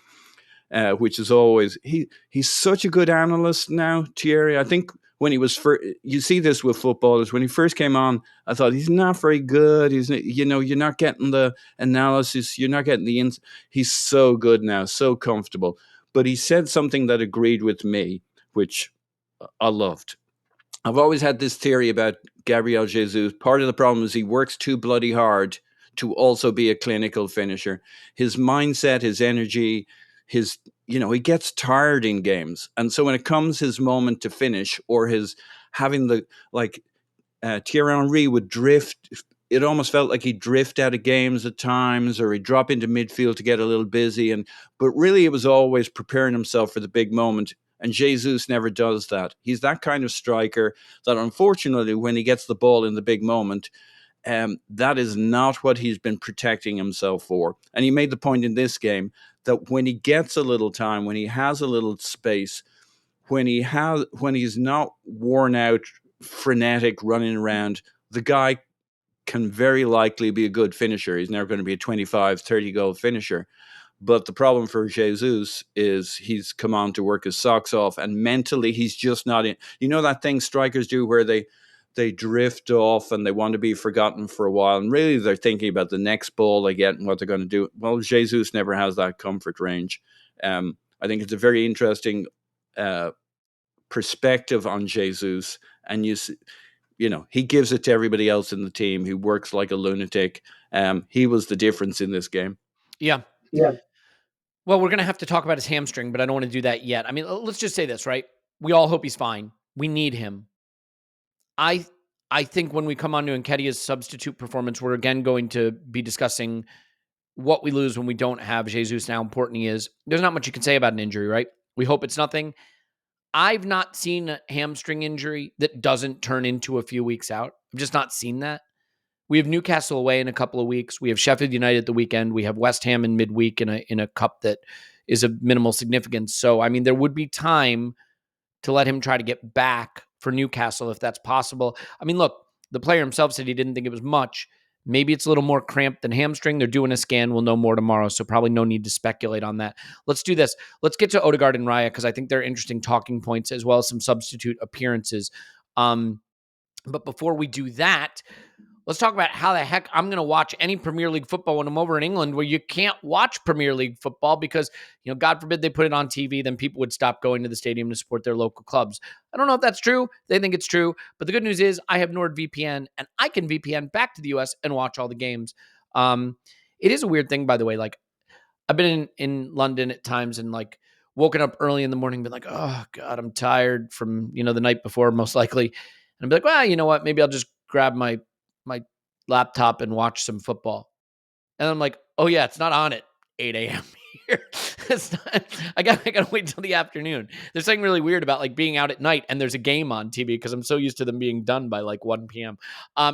which is always he's such a good analyst now, Thierry. I think when he was first, you see this with footballers. When he first came on, I thought he's not very good. He's, you're not getting the analysis. You're not getting the He's so good now, so comfortable. But he said something that agreed with me, which I loved. I've always had this theory about Gabriel Jesus. Part of the problem is he works too bloody hard to also be a clinical finisher. His mindset, his energy, he gets tired in games. And so when it comes his moment to finish, or his having the, like, Thierry Henry would drift. It almost felt like he'd drift out of games at times, or he'd drop into midfield to get a little busy. But really it was always preparing himself for the big moment. And Jesus never does that. He's that kind of striker that, unfortunately, when he gets the ball in the big moment, that is not what he's been protecting himself for. And he made the point in this game that when he gets a little time, when he has a little space, when he's not worn out, frenetic, running around, the guy can very likely be a good finisher. He's never going to be a 25, 30 goal finisher. But the problem for Jesus is he's come on to work his socks off, and mentally he's just not in. You know that thing strikers do where they drift off and they want to be forgotten for a while, and really they're thinking about the next ball they get and what they're going to do. Well, Jesus never has that comfort range. I think it's a very interesting perspective on Jesus, and he gives it to everybody else in the team. He works like a lunatic. He was the difference in this game. Yeah. Well, we're going to have to talk about his hamstring, but I don't want to do that yet. I mean, let's just say this, right? We all hope he's fine. We need him. I think when we come on to Nketiah's substitute performance, we're again going to be discussing what we lose when we don't have Jesus and how important he is. There's not much you can say about an injury, right? We hope it's nothing. I've not seen a hamstring injury that doesn't turn into a few weeks out. I've just not seen that. We have Newcastle away in a couple of weeks. We have Sheffield United the weekend. We have West Ham in midweek in a cup that is of minimal significance. So, I mean, there would be time to let him try to get back for Newcastle if that's possible. I mean, look, the player himself said he didn't think it was much. Maybe it's a little more cramped than hamstring. They're doing a scan. We'll know more tomorrow, so probably no need to speculate on that. Let's do this. Let's get to Odegaard and Raya because I think they're interesting talking points as well as some substitute appearances. But before we do that, let's talk about how the heck I'm going to watch any Premier League football when I'm over in England, where you can't watch Premier League football because, God forbid they put it on TV, then people would stop going to the stadium to support their local clubs. I don't know if that's true. They think it's true. But the good news is I have NordVPN, and I can VPN back to the US and watch all the games. It is a weird thing, by the way. Like, I've been in London at times and, like, woken up early in the morning, been like, oh, God, I'm tired from, the night before, most likely. And I'd be like, well, you know what? Maybe I'll just grab my laptop and watch some football. And I'm like, oh yeah, it's not on at 8 a.m. here. I gotta wait until the afternoon. There's something really weird about like being out at night and there's a game on TV because I'm so used to them being done by like 1 p.m.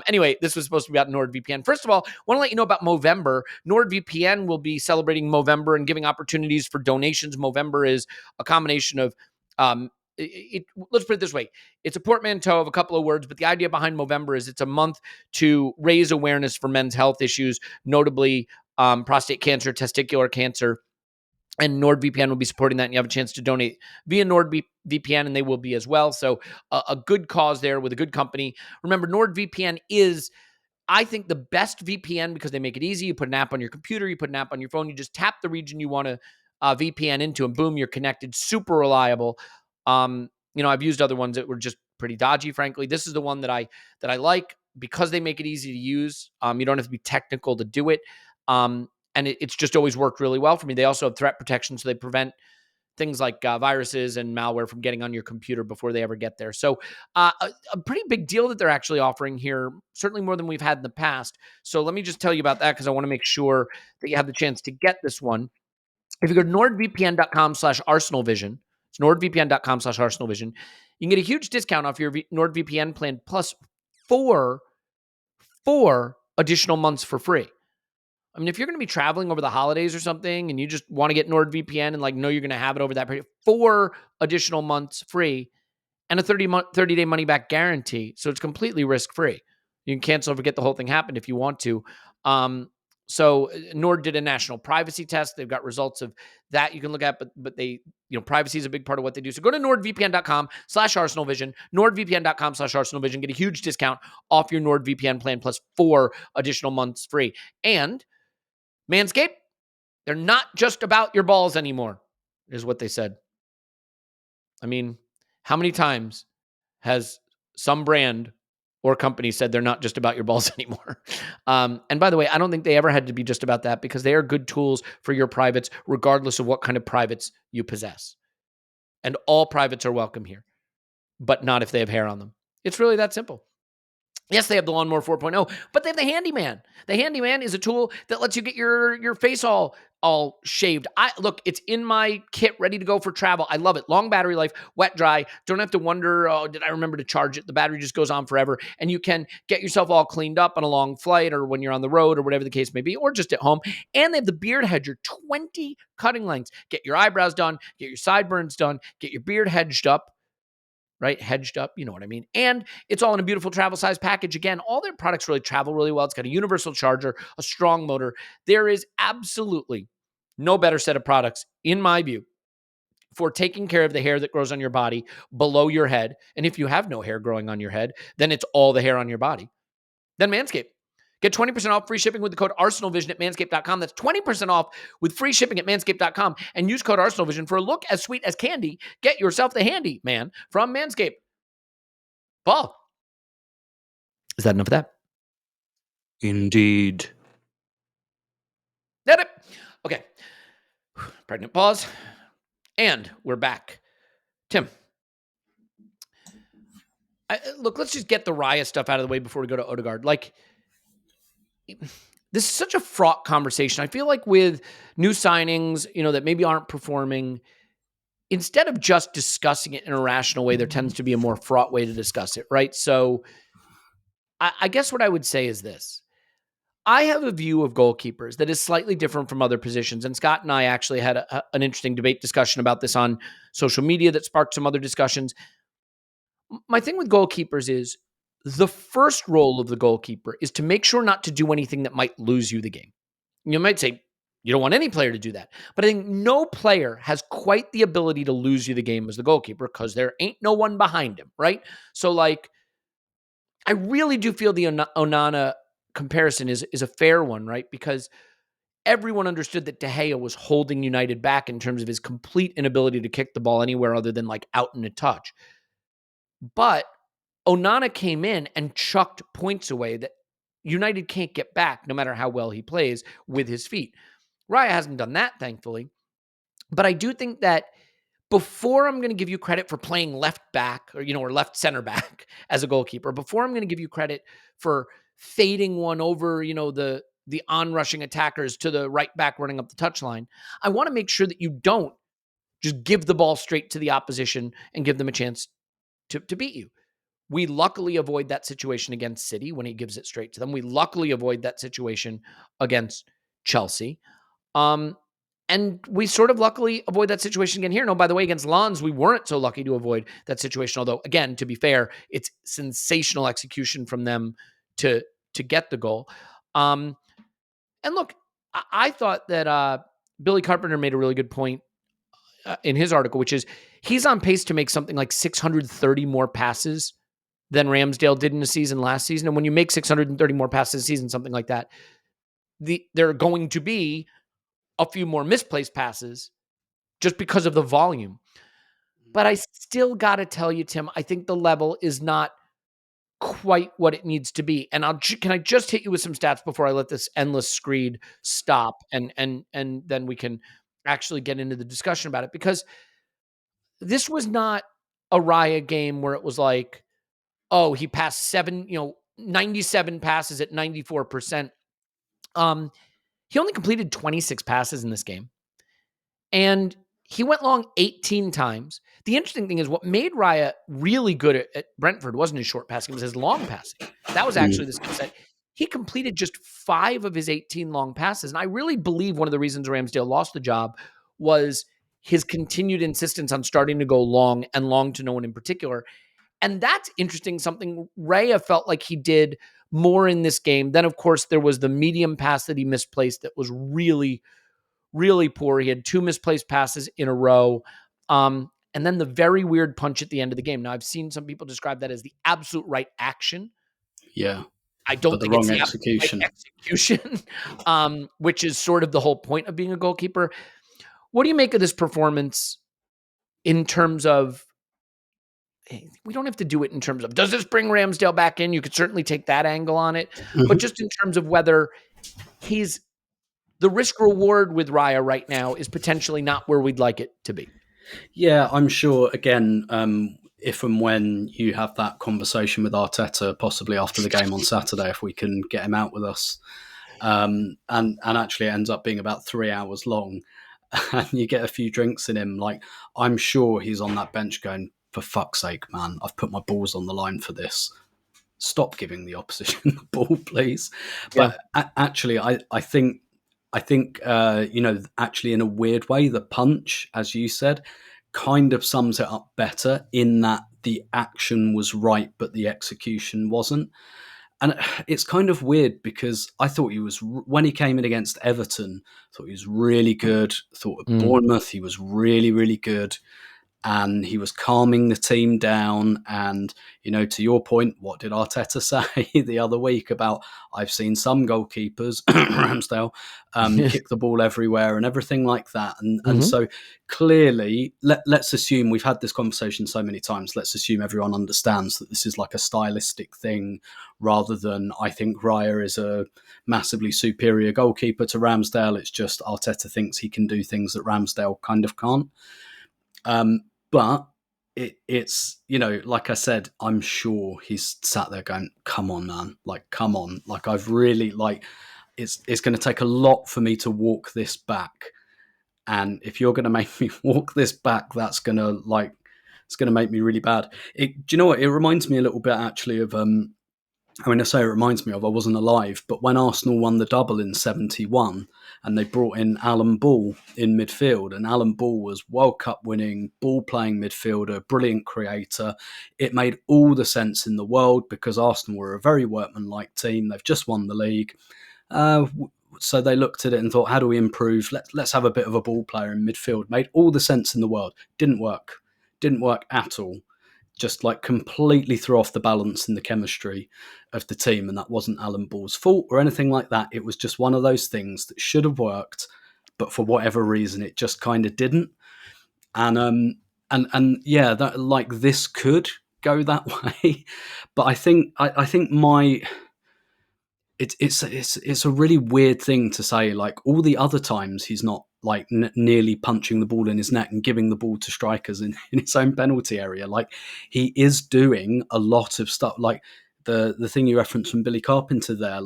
Anyway, this was supposed to be about NordVPN. First of all, I want to let you know about Movember. NordVPN will be celebrating Movember and giving opportunities for donations. Movember is a combination of let's put it this way. It's a portmanteau of a couple of words, but the idea behind Movember is it's a month to raise awareness for men's health issues, notably prostate cancer, testicular cancer, and NordVPN will be supporting that, and you have a chance to donate via NordVPN, and they will be as well. So a good cause there with a good company. Remember, NordVPN is, I think, the best VPN because they make it easy. You put an app on your computer, you put an app on your phone, you just tap the region you want to VPN into, and boom, you're connected. Super reliable. I've used other ones that were just pretty dodgy, frankly. This is the one that I like because they make it easy to use. You don't have to be technical to do it. And it's just always worked really well for me. They also have threat protection, so they prevent things like viruses and malware from getting on your computer before they ever get there. So a pretty big deal that they're actually offering here, certainly more than we've had in the past. So let me just tell you about that because I want to make sure that you have the chance to get this one. If you go to nordvpn.com/ArsenalVision, it's nordvpn.com/ArsenalVision, you can get a huge discount off your NordVPN plan plus four additional months for free. I mean, if you're going to be traveling over the holidays or something and you just want to get NordVPN and like know you're going to have it over that period, 4 additional months free and a 30-day money-back guarantee. So it's completely risk-free. You can cancel or forget the whole thing happened if you want to. So Nord did a national privacy test. They've got results of that you can look at, but they, privacy is a big part of what they do. So go to nordvpn.com/ArsenalVision, nordvpn.com/ArsenalVision, get a huge discount off your NordVPN plan plus 4 additional months free. And Manscaped, they're not just about your balls anymore, is what they said. I mean, how many times has some brand or company said they're not just about your balls anymore? And by the way, I don't think they ever had to be just about that because they are good tools for your privates, regardless of what kind of privates you possess. And all privates are welcome here, but not if they have hair on them. It's really that simple. Yes, they have the Lawnmower 4.0, but they have the Handyman. The Handyman is a tool that lets you get your face all shaved. Look, it's in my kit, ready to go for travel. I love it. Long battery life, wet, dry. Don't have to wonder, did I remember to charge it? The battery just goes on forever, and you can get yourself all cleaned up on a long flight or when you're on the road or whatever the case may be, or just at home. And they have the Beard Hedger, 20 cutting lengths. Get your eyebrows done, get your sideburns done, get your beard hedged up. Right? Hedged up, you know what I mean? And it's all in a beautiful travel size package. Again, all their products really travel really well. It's got a universal charger, a strong motor. There is absolutely no better set of products, in my view, for taking care of the hair that grows on your body below your head. And if you have no hair growing on your head, then it's all the hair on your body. Then Manscaped. Get 20% off free shipping with the code ArsenalVision at manscaped.com. That's 20% off with free shipping at manscaped.com. And use code ArsenalVision for a look as sweet as candy. Get yourself the handy, man, from Manscaped. Paul, is that enough of that? Indeed. That it? Okay. Pregnant pause. And we're back. Tim. Look, let's just get the Raya stuff out of the way before we go to Odegaard. This is such a fraught conversation. I feel like with new signings, that maybe aren't performing, instead of just discussing it in a rational way, there tends to be a more fraught way to discuss it, right? So I guess what I would say is this. I have a view of goalkeepers that is slightly different from other positions. And Scott and I actually had an interesting debate discussion about this on social media that sparked some other discussions. My thing with goalkeepers is the first role of the goalkeeper is to make sure not to do anything that might lose you the game. You might say, you don't want any player to do that. But I think no player has quite the ability to lose you the game as the goalkeeper because there ain't no one behind him, right? So, I really do feel the Onana comparison is a fair one, right? Because everyone understood that De Gea was holding United back in terms of his complete inability to kick the ball anywhere other than out in a touch. But Onana came in and chucked points away that United can't get back no matter how well he plays with his feet. Raya hasn't done that, thankfully. But I do think that before I'm going to give you credit for playing left back or left center back as a goalkeeper, before I'm going to give you credit for fading one over, the onrushing attackers to the right back running up the touchline, I want to make sure that you don't just give the ball straight to the opposition and give them a chance to beat you. We luckily avoid that situation against City when he gives it straight to them. We luckily avoid that situation against Chelsea. And we sort of luckily avoid that situation again here. No, by the way, against Lens, we weren't so lucky to avoid that situation. Although, again, to be fair, it's sensational execution from them to get the goal. And look, I thought that Billy Carpenter made a really good point in his article, which is he's on pace to make something like 630 more passes than Ramsdale did in a season last season. And when you make 630 more passes a season, something like that, there are going to be a few more misplaced passes just because of the volume. But I still got to tell you, Tim, I think the level is not quite what it needs to be. And can I just hit you with some stats before I let this endless screed stop, and then we can actually get into the discussion about it, because this was not a Raya game where it was like, oh, he passed 97 passes at 94%. He only completed 26 passes in this game. And he went long 18 times. The interesting thing is what made Raya really good at Brentford wasn't his short passing, it was his long passing. That was actually the skill set. He completed just 5 of his 18 long passes. And I really believe one of the reasons Ramsdale lost the job was his continued insistence on starting to go long and long to no one in particular. And that's interesting, something Raya felt like he did more in this game. Then, of course, there was the medium pass that he misplaced that was really, really poor. He had 2 misplaced passes in a row. And then the very weird punch at the end of the game. Now, I've seen some people describe that as the absolute right action. Yeah. I don't think it's the execution. Right execution, which is sort of the whole point of being a goalkeeper. What do you make of this performance in terms of, we don't have to do it in terms of, does this bring Ramsdale back in? You could certainly take that angle on it. But just in terms of whether the risk reward with Raya right now is potentially not where we'd like it to be. Yeah, I'm sure, again, if and when you have that conversation with Arteta, possibly after the game on Saturday, if we can get him out with us, and actually it ends up being about 3 hours long, and you get a few drinks in him, like, I'm sure he's on that bench going, for fuck's sake, man, I've put my balls on the line for this. Stop giving the opposition the ball, please. Yeah. But actually, I think actually in a weird way, the punch, as you said, kind of sums it up better in that the action was right, but the execution wasn't. And it's kind of weird because I thought when he came in against Everton, I thought he was really good. I thought at Bournemouth, he was really, really good. And he was calming the team down. And, to your point, what did Arteta say the other week about, I've seen some goalkeepers, Ramsdale, kick the ball everywhere and everything like that. And so clearly, let's assume, we've had this conversation so many times, let's assume everyone understands that this is like a stylistic thing rather than, I think Raya is a massively superior goalkeeper to Ramsdale. It's just Arteta thinks he can do things that Ramsdale kind of can't. But it's, like I said, I'm sure he's sat there going, come on, man, like, come on. Like, I've really, it's going to take a lot for me to walk this back. And if you're going to make me walk this back, that's going to, it's going to make me really bad. Do you know what? It reminds me a little bit, actually, of, I say it reminds me of, I wasn't alive, but when Arsenal won the double in 71 and they brought in Alan Ball in midfield, and Alan Ball was World Cup winning, ball playing midfielder, brilliant creator. It made all the sense in the world because Arsenal were a very workmanlike team. They've just won the league. So they looked at it and thought, how do we improve? Let's have a bit of a ball player in midfield. Made all the sense in the world. Didn't work at all. Just completely threw off the balance and the chemistry of the team. And that wasn't Alan Ball's fault or anything like that. It was just one of those things that should have worked, but for whatever reason, it just kind of didn't. And yeah, that this could go that way. But I think it's a really weird thing to say. All the other times he's not nearly punching the ball in his net and giving the ball to strikers in his own penalty area. He is doing a lot of stuff. The thing you referenced from Billy Carpenter there,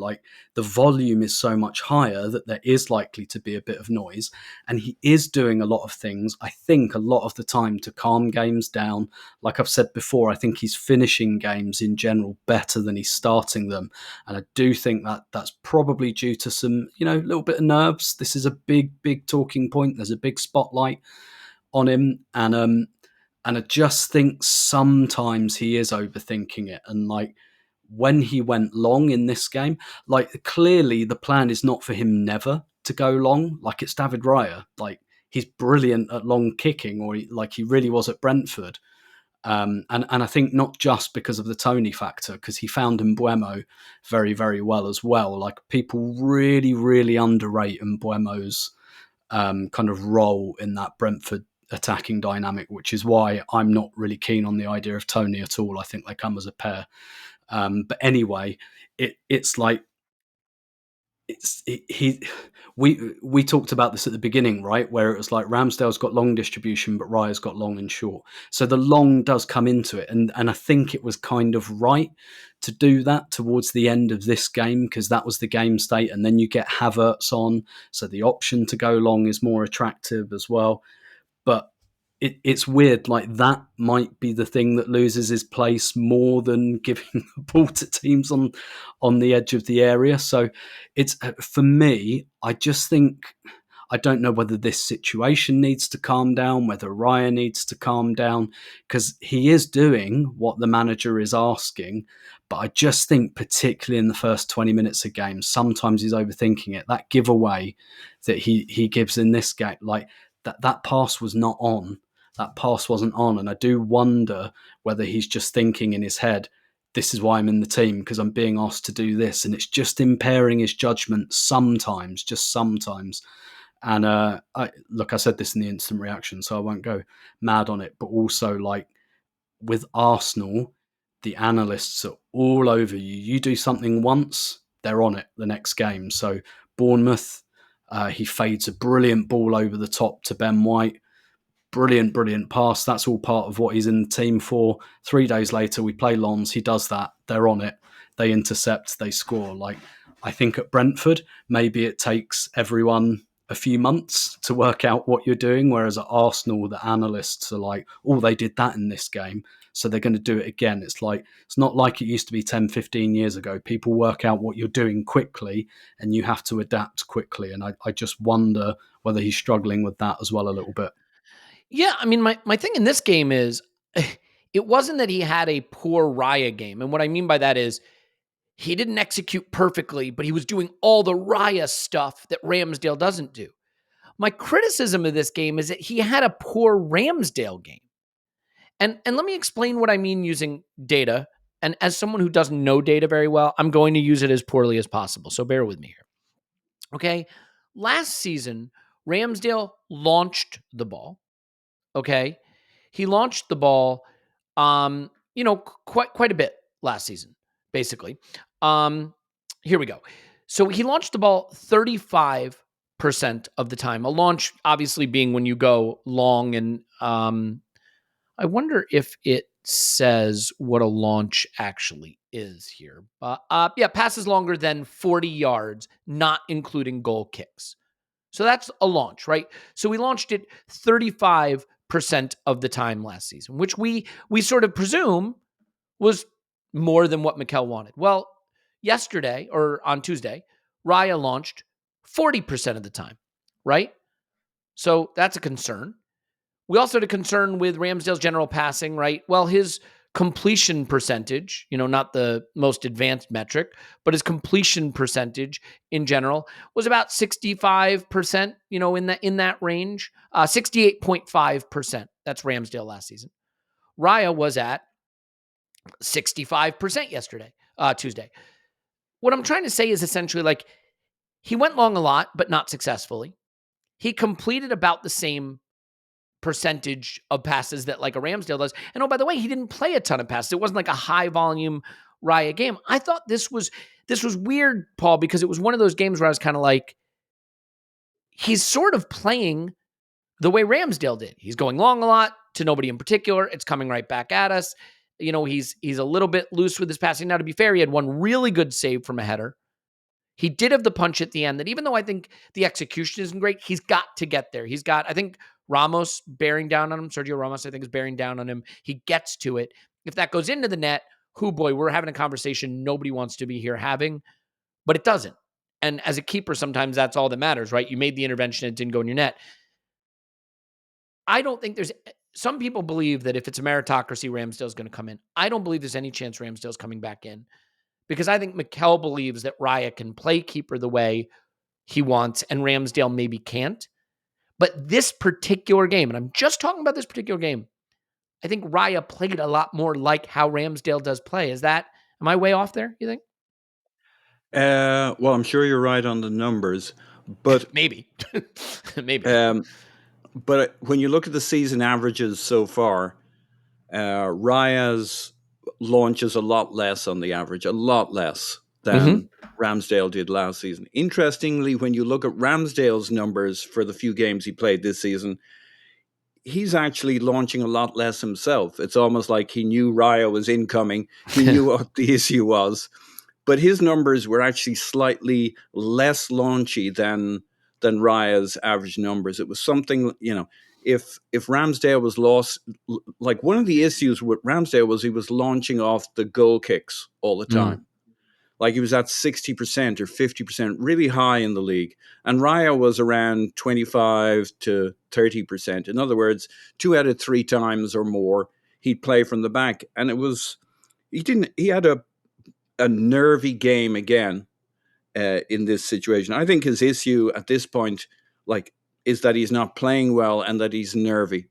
the volume is so much higher that there is likely to be a bit of noise. And he is doing a lot of things, I think, a lot of the time to calm games down. Like I've said before, I think he's finishing games in general better than he's starting them. And I do think that that's probably due to some, little bit of nerves. This is a big, big talking point. There's a big spotlight on him. And I just think sometimes he is overthinking it. And when he went long in this game, clearly the plan is not for him never to go long. It's David Raya. He's brilliant at long kicking, or he really was at Brentford. And I think not just because of the Tony factor, because he found Mbeumo very, very well as well. People really, really underrate Mbeumo's kind of role in that Brentford attacking dynamic, which is why I'm not really keen on the idea of Tony at all. I think they come as a pair. But anyway, it's we talked about this at the beginning, right? Where it was like Ramsdale's got long distribution, but Raya's got long and short. So the long does come into it, and I think it was kind of right to do that towards the end of this game, because that was the game state, and then you get Havertz on, so the option to go long is more attractive as well. But it's weird, like that might be the thing that loses his place more than giving the ball to teams on the edge of the area. So it's, for me, I just think, I don't know whether this situation needs to calm down, whether Raya needs to calm down, because he is doing what the manager is asking. But I just think, particularly in the first 20 minutes of games, sometimes he's overthinking it. That giveaway that he gives in this game, like that pass was not on. That pass wasn't on. And I do wonder whether he's just thinking in his head, this is why I'm in the team, because I'm being asked to do this. And it's just impairing his judgment sometimes, just sometimes. And I said this in the instant reaction, so I won't go mad on it. But also, like, with Arsenal, the analysts are all over you. You do something once, they're on it the next game. So Bournemouth, he fades a brilliant ball over the top to Ben White. Brilliant pass. That's all part of what he's in the team for. 3 days later, we play Lens. He does that. They're on it. They intercept. They score. Like, I think at Brentford, maybe it takes everyone a few months to work out what you're doing, whereas at Arsenal, the analysts are like, oh, they did that in this game, so they're going to do it again. It's like, it's not like it used to be 10, 15 years ago. People work out what you're doing quickly, and you have to adapt quickly. And I just wonder whether he's struggling with that as well a little bit. Yeah, I mean, my thing in this game is, it wasn't that he had a poor Raya game. And what I mean by that is, he didn't execute perfectly, but he was doing all the Raya stuff that Ramsdale doesn't do. My criticism of this game is that he had a poor Ramsdale game. And let me explain what I mean using data. And as someone who doesn't know data very well, I'm going to use it as poorly as possible. So bear with me here. Okay. Last season, Ramsdale launched the ball. Okay. He launched the ball, quite a bit last season, basically. Here we go. So he launched the ball 35% of the time. A launch, obviously, being when you go long, and I wonder if it says what a launch actually is here. Passes longer than 40 yards, not including goal kicks. So that's a launch, right? So we launched it 35% of the time last season, which we sort of presume was more than what Mikel wanted. Well, yesterday, or on Tuesday, Raya launched 40% of the time, right? So that's a concern. We also had a concern with Ramsdale's general passing, right? Well, his completion percentage, not the most advanced metric, but his completion percentage in general was about 65%, in that range, 68.5%. That's Ramsdale last season. Raya was at 65% yesterday, Tuesday. What I'm trying to say is essentially, like, he went long a lot, but not successfully. He completed about the same percentage of passes that like a Ramsdale does. And oh, by the way, he didn't play a ton of passes. It wasn't like a high volume Raya game. I thought this was weird, Paul, because it was one of those games where I was kind of like, he's sort of playing the way Ramsdale did. He's going long a lot to nobody in particular. It's coming right back at us. He's a little bit loose with his passing. Now, to be fair, he had one really good save from a header. He did have the punch at the end that, even though I think the execution isn't great, he's got to get there. He's got, I think, Ramos bearing down on him. Sergio Ramos, I think, is bearing down on him. He gets to it. If that goes into the net, boy, we're having a conversation nobody wants to be here having, but it doesn't. And as a keeper, sometimes that's all that matters, right? You made the intervention, it didn't go in your net. I don't think some people believe that if it's a meritocracy, Ramsdale's going to come in. I don't believe there's any chance Ramsdale's coming back in, because I think Mikel believes that Raya can play keeper the way he wants and Ramsdale maybe can't. But this particular game, and I'm just talking about this particular game, I think Raya played a lot more like how Ramsdale does play. Am I way off there, you think? Well, I'm sure you're right on the numbers, but maybe. But when you look at the season averages so far, Raya's launches a lot less on the average, a lot less than Ramsdale did last season. Interestingly, when you look at Ramsdale's numbers for the few games he played this season, he's actually launching a lot less himself. It's almost like he knew Raya was incoming. He knew what the issue was. But his numbers were actually slightly less launchy than Raya's average numbers. It was something, if Ramsdale was lost, like one of the issues with Ramsdale was he was launching off the goal kicks all the time. Like he was at 60% or 50%, really high in the league. And Raya was around 25 to 30%. In other words, 2 out of 3 times or more, he'd play from the back. And he had a nervy game again in this situation. I think his issue at this point, is that he's not playing well and that he's nervy.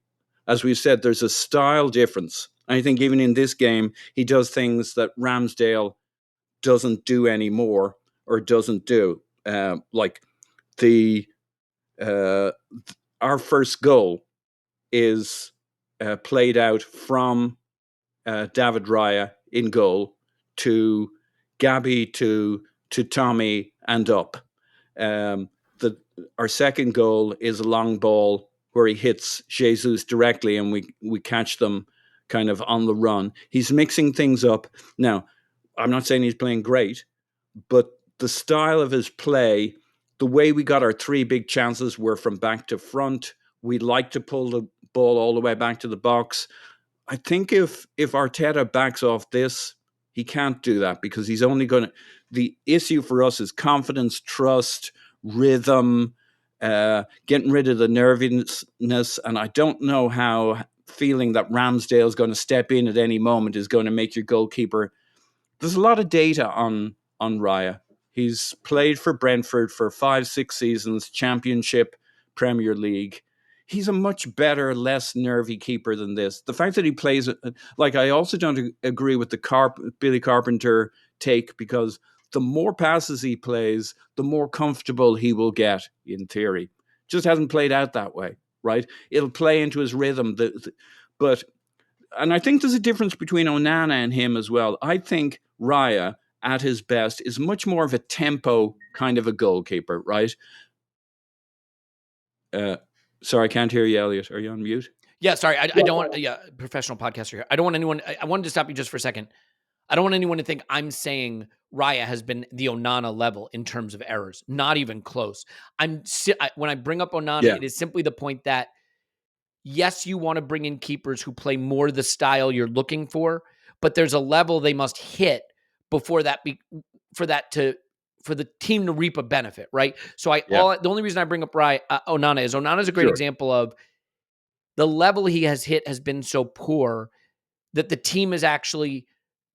As we've said, there's a style difference. I think even in this game, he does things that Ramsdale doesn't do anymore or doesn't do. Like our first goal is played out from David Raya in goal to Gabi to Tommy and up. Our second goal is a long ball where he hits Jesus directly and we catch them kind of on the run. He's mixing things up. Now, I'm not saying he's playing great, but the style of his play, the way we got our 3 big chances were from back to front. We like to pull the ball all the way back to the box. I think if Arteta backs off this, he can't do that because he's only going to... The issue for us is confidence, trust, rhythm, getting rid of the nervousness. And I don't know how feeling that Ramsdale is going to step in at any moment is going to make your goalkeeper... There's a lot of data on Raya. He's played for Brentford for 5-6 seasons, Championship, Premier League. He's a much better, less nervy keeper than this. The fact that he plays... I also don't agree with the Billy Carpenter take because the more passes he plays, the more comfortable he will get, in theory. Just hasn't played out that way, right? It'll play into his rhythm. And I think there's a difference between Onana and him as well. I think Raya, at his best, is much more of a tempo kind of a goalkeeper, right? Sorry, I can't hear you, Elliot. Are you on mute? Yeah, sorry. I don't want... Yeah, professional podcaster here. I don't want anyone... I wanted to stop you just for a second. I don't want anyone to think I'm saying Raya has been the Onana level in terms of errors. Not even close. When I bring up Onana, It is simply the point that yes, you want to bring in keepers who play more the style you're looking for, but there's a level they must hit before for the team to reap a benefit, right? So the only reason I bring up Onana is a great example of the level he has hit has been so poor that the team is actually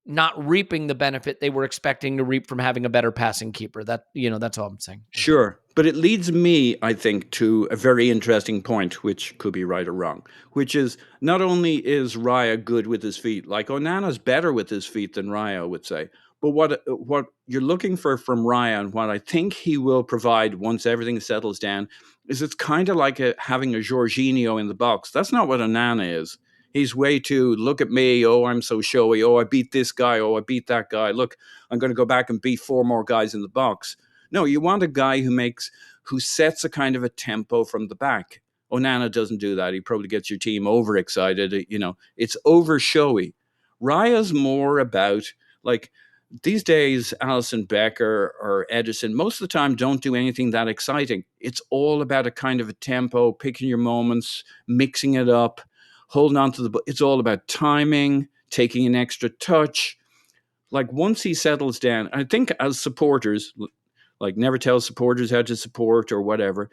not reaping the benefit they were expecting to reap from having a better passing keeper. That's all I'm saying. Sure. But it leads me, I think, to a very interesting point, which could be right or wrong, which is not only is Raya good with his feet, like Onana's better with his feet than Raya, I would say. But what you're looking for from Raya and what I think he will provide once everything settles down is it's kind of like having a Jorginho in the box. That's not what Onana is. He's way too, look at me, oh, I'm so showy, oh, I beat this guy, oh, I beat that guy, look, I'm going to go back and beat 4 more guys in the box. No, you want a guy who sets a kind of a tempo from the back. Onana doesn't do that. He probably gets your team overexcited. It's over showy. Raya's more about, these days, Alisson Becker or Edison, most of the time don't do anything that exciting. It's all about a kind of a tempo, picking your moments, mixing it up, holding on to it's all about timing, taking an extra touch. Once he settles down, I think as supporters, never tell supporters how to support or whatever,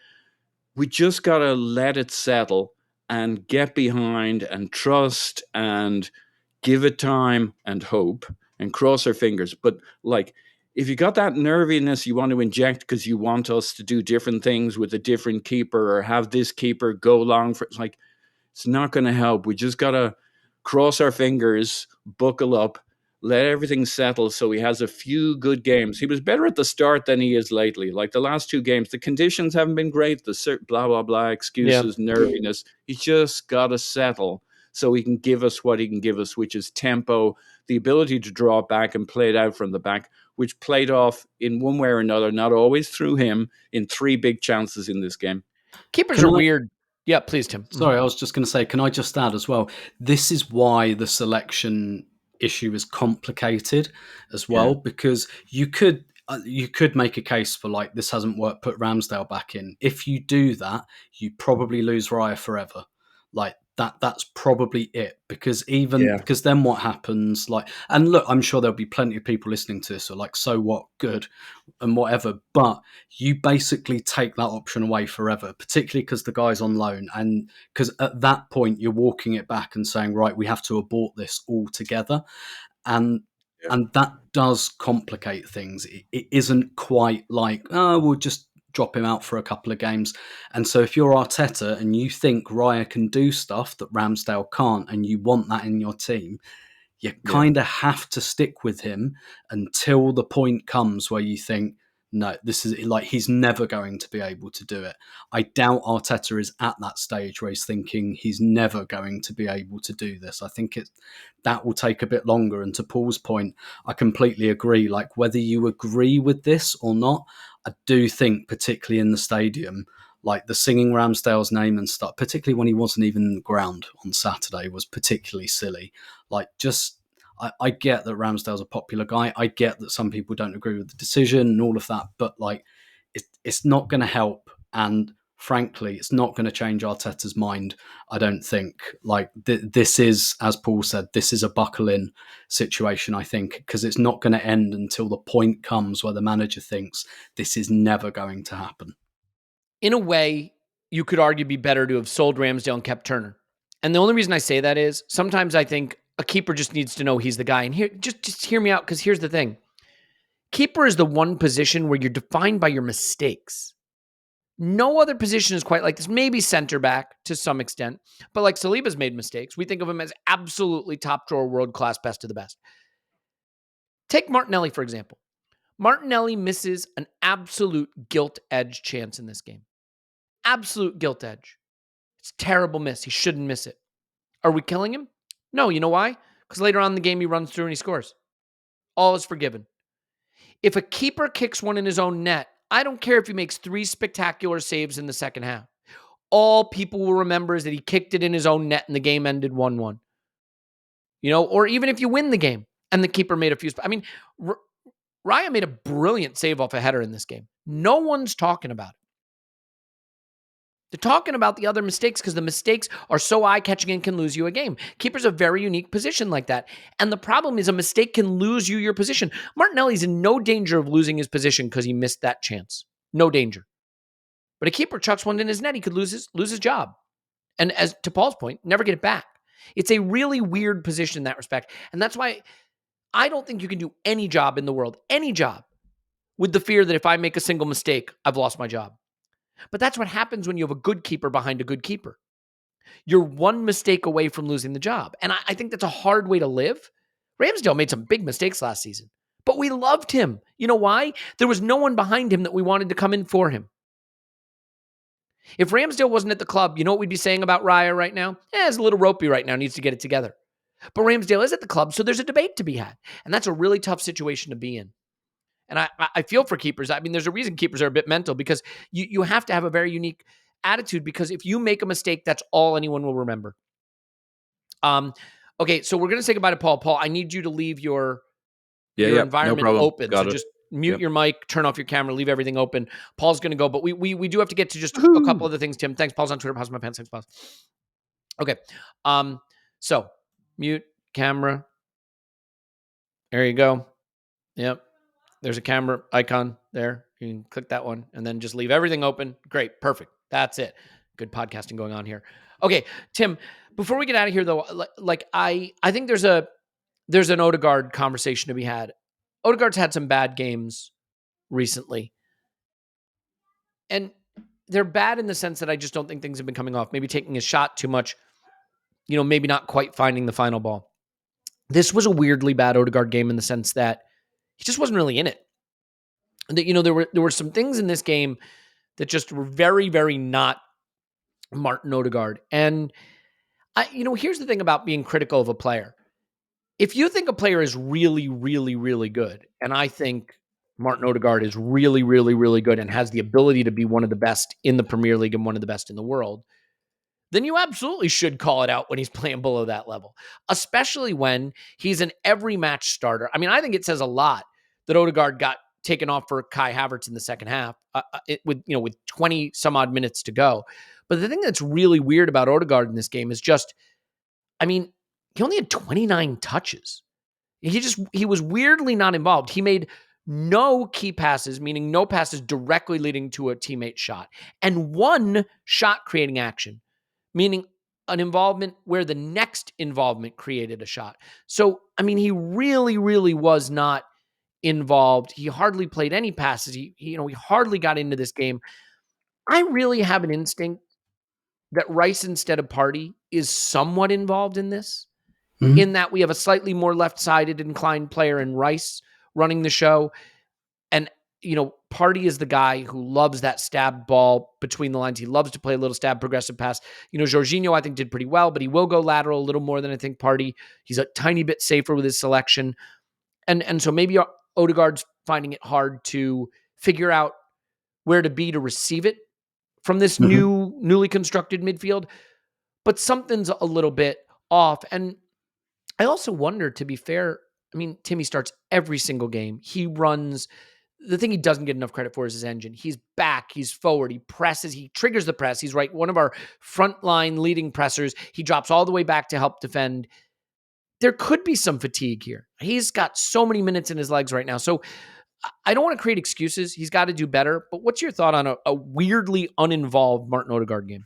we just got to let it settle and get behind and trust and give it time and hope and cross our fingers. But if you got that nerviness you want to inject because you want us to do different things with a different keeper or have this keeper go long for it's not going to help. We just got to cross our fingers, buckle up, let everything settle so he has a few good games. He was better at the start than he is lately. The last 2 games, the conditions haven't been great. The blah, blah, blah, excuses, nerviness. He just got to settle so he can give us what he can give us, which is tempo, the ability to draw back and play it out from the back, which played off in one way or another, not always through him, in 3 big chances in this game. Keepers are weird. Yeah, please, Tim. Sorry, I was just going to say, can I just add as well? This is why the selection issue is complicated as well, because you could make a case for like, this hasn't worked, put Ramsdale back in. If you do that, you probably lose Raya forever. Like that's probably it, because because then what happens, like, and look, I'm sure there'll be plenty of people listening to this who are like, so what, good and whatever, but you basically take that option away forever, particularly because the guy's on loan, and because at that point you're walking it back and saying, right, we have to abort this altogether. And that does complicate things. It isn't quite like, oh, we'll just drop him out for a couple of games. And so if you're Arteta and you think Raya can do stuff that Ramsdale can't, and you want that in your team, you kind of have to stick with him until the point comes where you think, no, this is like, he's never going to be able to do it. I doubt Arteta is at that stage where he's thinking he's never going to be able to do this. I think that will take a bit longer. And to Paul's point, I completely agree. Like, whether you agree with this or not, I do think, particularly in the stadium, like the singing Ramsdale's name and stuff, particularly when he wasn't even in the ground on Saturday, was particularly silly. Like, just, I get that Ramsdale's a popular guy. I get that some people don't agree with the decision and all of that, but like, it's not going to help. And frankly, it's not going to change Arteta's mind, I don't think. Like, this is, as Paul said, this is a buckle-in situation, I think, because it's not going to end until the point comes where the manager thinks this is never going to happen. In a way, you could argue be better to have sold Ramsdale and kept Turner. And the only reason I say that is sometimes I think a keeper just needs to know he's the guy. And here, just hear me out, because here's the thing. Keeper is the one position where you're defined by your mistakes. No other position is quite like this. Maybe center back to some extent, but like Saliba's made mistakes. We think of him as absolutely top drawer, world-class, best of the best. Take Martinelli, for example. Martinelli misses an absolute gilt edge chance in this game. Absolute gilt edge. It's a terrible miss. He shouldn't miss it. Are we killing him? No, you know why? Because later on in the game, he runs through and he scores. All is forgiven. If a keeper kicks one in his own net, I don't care if he makes 3 spectacular saves in the second half. All people will remember is that he kicked it in his own net and the game ended 1-1. You know, or even if you win the game and the keeper made a few... I mean, Raya made a brilliant save off a header in this game. No one's talking about it. They're talking about the other mistakes because the mistakes are so eye-catching and can lose you a game. Keeper's a very unique position like that. And the problem is a mistake can lose you your position. Martinelli's in no danger of losing his position because he missed that chance. No danger. But a keeper chucks one in his net, he could lose his job. And as to Paul's point, never get it back. It's a really weird position in that respect. And that's why I don't think you can do any job in the world, any job, with the fear that if I make a single mistake, I've lost my job. But that's what happens when you have a good keeper behind a good keeper. You're one mistake away from losing the job. And I think that's a hard way to live. Ramsdale made some big mistakes last season, but we loved him. You know why? There was no one behind him that we wanted to come in for him. If Ramsdale wasn't at the club, you know what we'd be saying about Raya right now? It's a little ropey right now, needs to get it together. But Ramsdale is at the club, so there's a debate to be had. And that's a really tough situation to be in. And I feel for keepers. I mean, there's a reason keepers are a bit mental, because you have to have a very unique attitude, because if you make a mistake, that's all anyone will remember. Okay, so we're going to say goodbye to Paul. Paul, I need you to leave your environment open. Got so it. Just mute your mic, turn off your camera, leave everything open. Paul's going to go, but we do have to get to just a couple other things, Tim. Thanks. Paul's on Twitter. Pause my pants. Thanks, Paul. Okay. So mute camera. There you go. Yep. There's a camera icon there. You can click that one and then just leave everything open. Great. Perfect. That's it. Good podcasting going on here. Okay, Tim, before we get out of here though, like I think there's an Odegaard conversation to be had. Odegaard's had some bad games recently. And they're bad in the sense that I just don't think things have been coming off. Maybe taking a shot too much, maybe not quite finding the final ball. This was a weirdly bad Odegaard game in the sense that he just wasn't really in it. That, there were some things in this game that just were very, very not Martin Odegaard. And Here's the thing about being critical of a player. If you think a player is really, really, really good, and I think Martin Odegaard is really, really, really good and has the ability to be one of the best in the Premier League and one of the best in the world, then you absolutely should call it out when he's playing below that level, especially when he's an every match starter. I mean, I think it says a lot that Odegaard got taken off for Kai Havertz in the second half with 20 some odd minutes to go. But the thing that's really weird about Odegaard in this game is just, I mean, he only had 29 touches. He was weirdly not involved. He made no key passes, meaning no passes directly leading to a teammate shot, and one shot creating action, meaning an involvement where the next involvement created a shot. So, I mean, he really, really was not involved. He hardly played any passes. He hardly got into this game. I really have an instinct that Rice instead of Partey is somewhat involved in this, in that we have a slightly more left-sided inclined player in Rice running the show. And, Partey is the guy who loves that stab ball between the lines. He loves to play a little stab progressive pass. Jorginho, I think, did pretty well, but he will go lateral a little more than I think Partey. He's a tiny bit safer with his selection. And so maybe Odegaard's finding it hard to figure out where to be to receive it from this newly constructed midfield. But something's a little bit off. And I also wonder, to be fair, I mean, Timmy starts every single game. He runs. The thing he doesn't get enough credit for is his engine. He's back. He's forward. He presses. He triggers the press. He's one of our frontline leading pressers. He drops all the way back to help defend. There could be some fatigue here. He's got so many minutes in his legs right now. So I don't want to create excuses. He's got to do better. But what's your thought on a weirdly uninvolved Martin Odegaard game?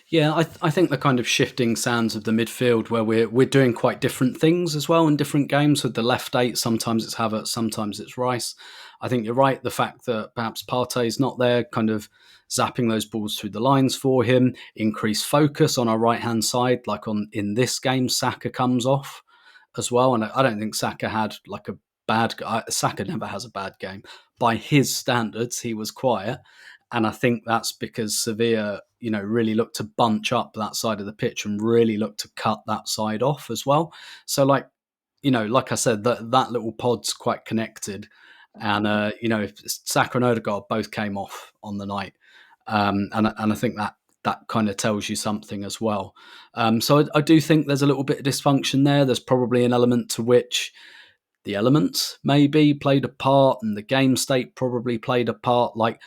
Yeah, I think the kind of shifting sands of the midfield where we're doing quite different things as well in different games. With the left 8, sometimes it's Havertz, sometimes it's Rice. I think you're right. The fact that perhaps Partey's not there, kind of zapping those balls through the lines for him, increased focus on our right-hand side, like in this game, Saka comes off as well. And I don't think Saka had like a bad... Saka never has a bad game. By his standards, he was quiet. And I think that's because Sevilla, really looked to bunch up that side of the pitch and really looked to cut that side off as well. So like I said, that little pod's quite connected. And, if Saka and Odegaard both came off on the night. And I think that kind of tells you something as well. So I do think there's a little bit of dysfunction there. There's probably an element to which the elements maybe played a part and the game state probably played a part. Like,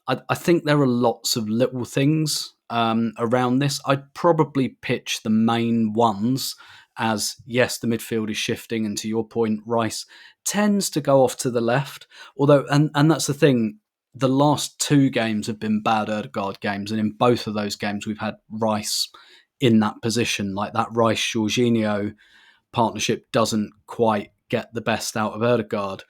I think there are lots of little things around this. I'd probably pitch the main ones as, yes, the midfield is shifting, and to your point, Rice tends to go off to the left. Although, and that's the thing, the last 2 games have been bad Odegaard games, and in both of those games we've had Rice in that position. Like that Rice-Jorginho partnership doesn't quite get the best out of Odegaard.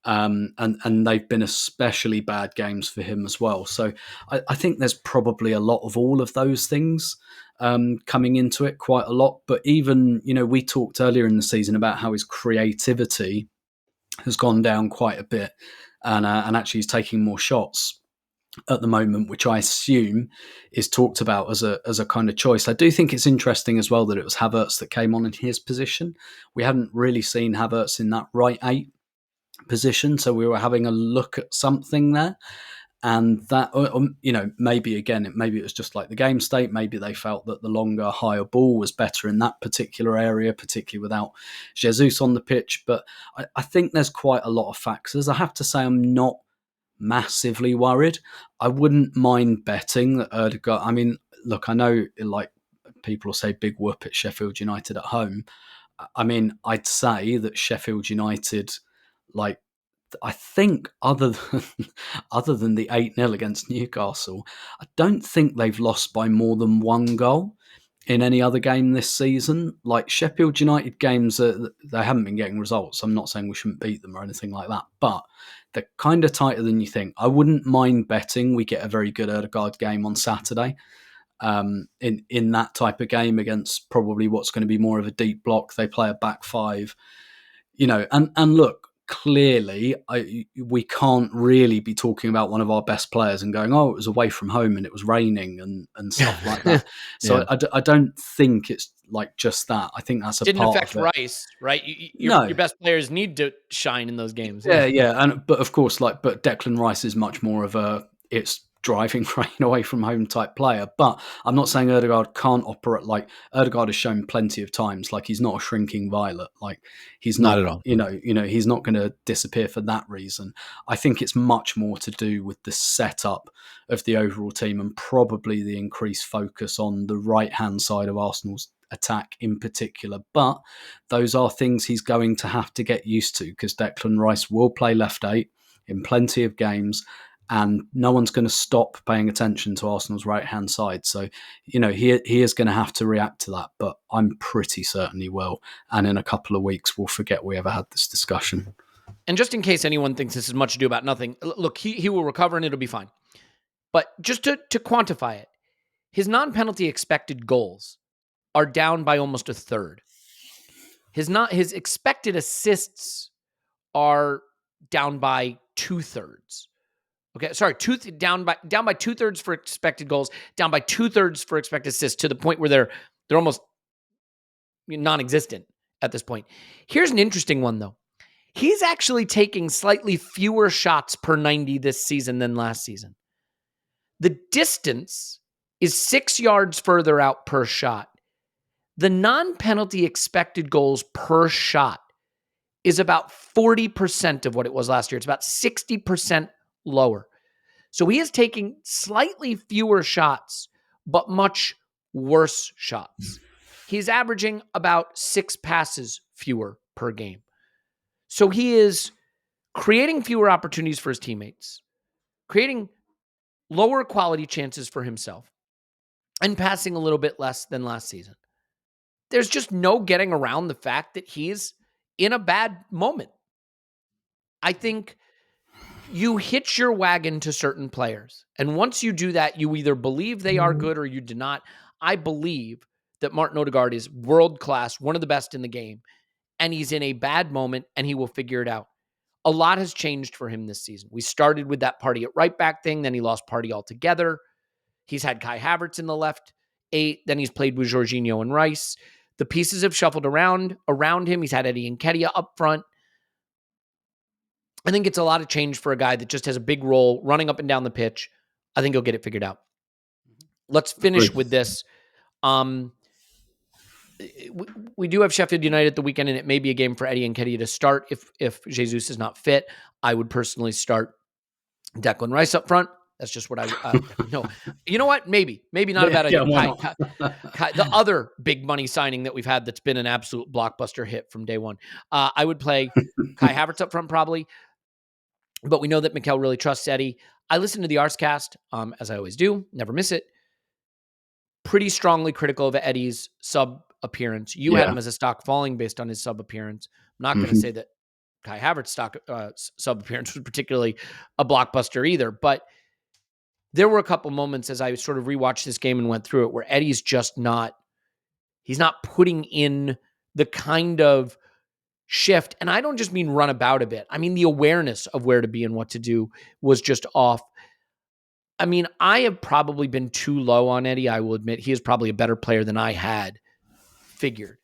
And they've been especially bad games for him as well. So I think there's probably a lot of all of those things coming into it, quite a lot. But even, we talked earlier in the season about how his creativity has gone down quite a bit, and actually he's taking more shots at the moment, which I assume is talked about as a kind of choice. I do think it's interesting as well that it was Havertz that came on in his position. We hadn't really seen Havertz in that right 8 position, so we were having a look at something there, and that maybe it was just like the game state. Maybe they felt that the longer, higher ball was better in that particular area, particularly without Jesus on the pitch. But I think there's quite a lot of factors. I have to say I'm not massively worried. I wouldn't mind betting that Odegaard... I mean, look, I know like people will say big whoop at Sheffield United at home. I mean, I'd say that Sheffield United, like, I think other than the 8-0 against Newcastle, I don't think they've lost by more than 1 goal in any other game this season. Like Sheffield United games, they haven't been getting results. I'm not saying we shouldn't beat them or anything like that, but they're kind of tighter than you think. I wouldn't mind betting we get a very good Odegaard game on Saturday. In that type of game against probably what's going to be more of a deep block. They play a back 5, and look, clearly we can't really be talking about one of our best players and going, oh, it was away from home and it was raining and stuff like that. So yeah. I don't think it's like just that. I think that's a Didn't part affect of it. Rice, right? No. Your best players need to shine in those games. Yeah. But of course, but Declan Rice is much more of it's driving rain away from home type player. But I'm not saying Odegaard can't operate. Like Odegaard has shown plenty of times, like he's not a shrinking violet. Like he's Not not at all. He's not going to disappear for that reason. I think it's much more to do with the setup of the overall team and probably the increased focus on the right hand side of Arsenal's attack in particular. But those are things he's going to have to get used to, because Declan Rice will play left 8 in plenty of games, and no one's going to stop paying attention to Arsenal's right-hand side. So, he is going to have to react to that, but I'm pretty certain he will. And in a couple of weeks, we'll forget we ever had this discussion. And just in case anyone thinks this is much ado about nothing, look, he will recover and it'll be fine. But just to quantify it, his non-penalty expected goals are down by almost a third. His expected assists are down by 2/3. Okay, sorry, down by 2/3 for expected goals, down by 2/3 for expected assists, to the point where they're almost non-existent at this point. Here's an interesting one though. He's actually taking slightly fewer shots per 90 this season than last season. The distance is 6 yards further out per shot. The non-penalty expected goals per shot is about 40% of what it was last year. It's about 60% lower. So he is taking slightly fewer shots, but much worse shots. He's averaging about 6 passes fewer per game. So he is creating fewer opportunities for his teammates, creating lower quality chances for himself, and passing a little bit less than last season. There's just no getting around the fact that he's in a bad moment. I think you hitch your wagon to certain players. And once you do that, you either believe they are good or you do not. I believe that Martin Odegaard is world-class, one of the best in the game, and he's in a bad moment and he will figure it out. A lot has changed for him this season. We started with that party at right back thing, then he lost party altogether. He's had Kai Havertz in the left 8, then he's played with Jorginho and Rice. The pieces have shuffled around him. He's had Eddie Nketiah up front. I think it's a lot of change for a guy that just has a big role running up and down the pitch. I think he'll get it figured out. Let's finish with this. We do have Sheffield United the weekend, and it may be a game for Eddie Nketiah to start if Jesus is not fit. I would personally start Declan Rice up front. That's just what I know. You know what? Maybe not a bad idea. Kai, the other big money signing that we've had that's been an absolute blockbuster hit from day one. I would play Kai Havertz up front probably, but we know that Mikel really trusts Eddie. I listen to the Arscast, as I always do. Never miss it. Pretty strongly critical of Eddie's sub appearance. You had him as a stock falling based on his sub appearance. I'm not going to say that Kai Havertz's stock sub appearance was particularly a blockbuster either, but there were a couple moments as I sort of rewatched this game and went through it where Eddie's just he's not putting in the kind of shift. And I don't just mean run about a bit. I mean, the awareness of where to be and what to do was just off. I mean, I have probably been too low on Eddie. I will admit he is probably a better player than I had figured.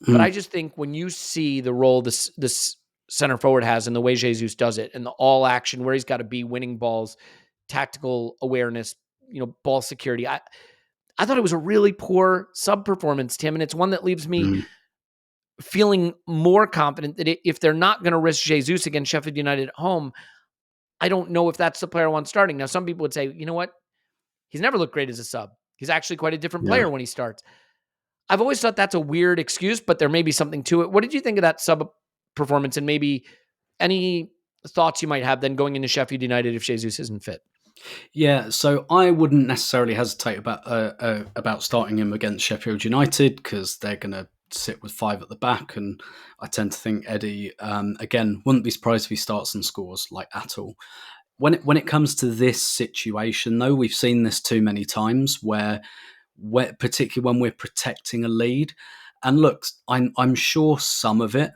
But I just think when you see the role this center forward has and the way Jesus does it and the all action where he's got to be winning balls, tactical awareness, ball security. I thought it was a really poor sub performance, Tim, and it's one that leaves me feeling more confident that if they're not going to risk Jesus against Sheffield United at home, I don't know if that's the player I want starting. Now, some people would say, you know what? He's never looked great as a sub. He's actually quite a different player when he starts. I've always thought that's a weird excuse, but there may be something to it. What did you think of that sub performance, and maybe any thoughts you might have then going into Sheffield United if Jesus isn't fit? Yeah, so I wouldn't necessarily hesitate about starting him against Sheffield United because they're going to sit with 5 at the back, and I tend to think Eddie, again, wouldn't be surprised if he starts and scores at all. When it comes to this situation, though, we've seen this too many times where particularly when we're protecting a lead, and look, I'm sure some of it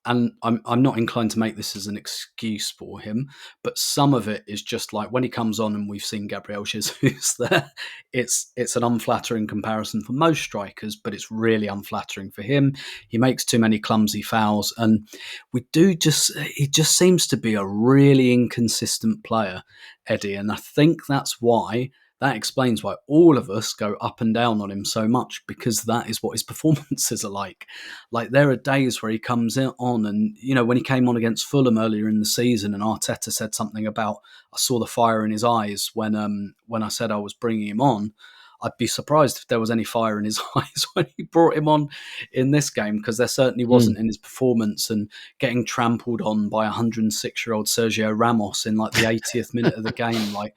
and I'm not inclined to make this as an excuse for him, but some of it is just like when he comes on and we've seen Gabriel Jesus there, it's an unflattering comparison for most strikers, but it's really unflattering for him. He makes too many clumsy fouls, and he just seems to be a really inconsistent player, Eddie, and I think that explains why all of us go up and down on him so much, because that is what his performances are like. Like, there are days where he comes on and, when he came on against Fulham earlier in the season and Arteta said something about, I saw the fire in his eyes when I said I was bringing him on. I'd be surprised if there was any fire in his eyes when he brought him on in this game, because there certainly wasn't in his performance, and getting trampled on by 106-year-old Sergio Ramos in like the 80th minute of the game, like,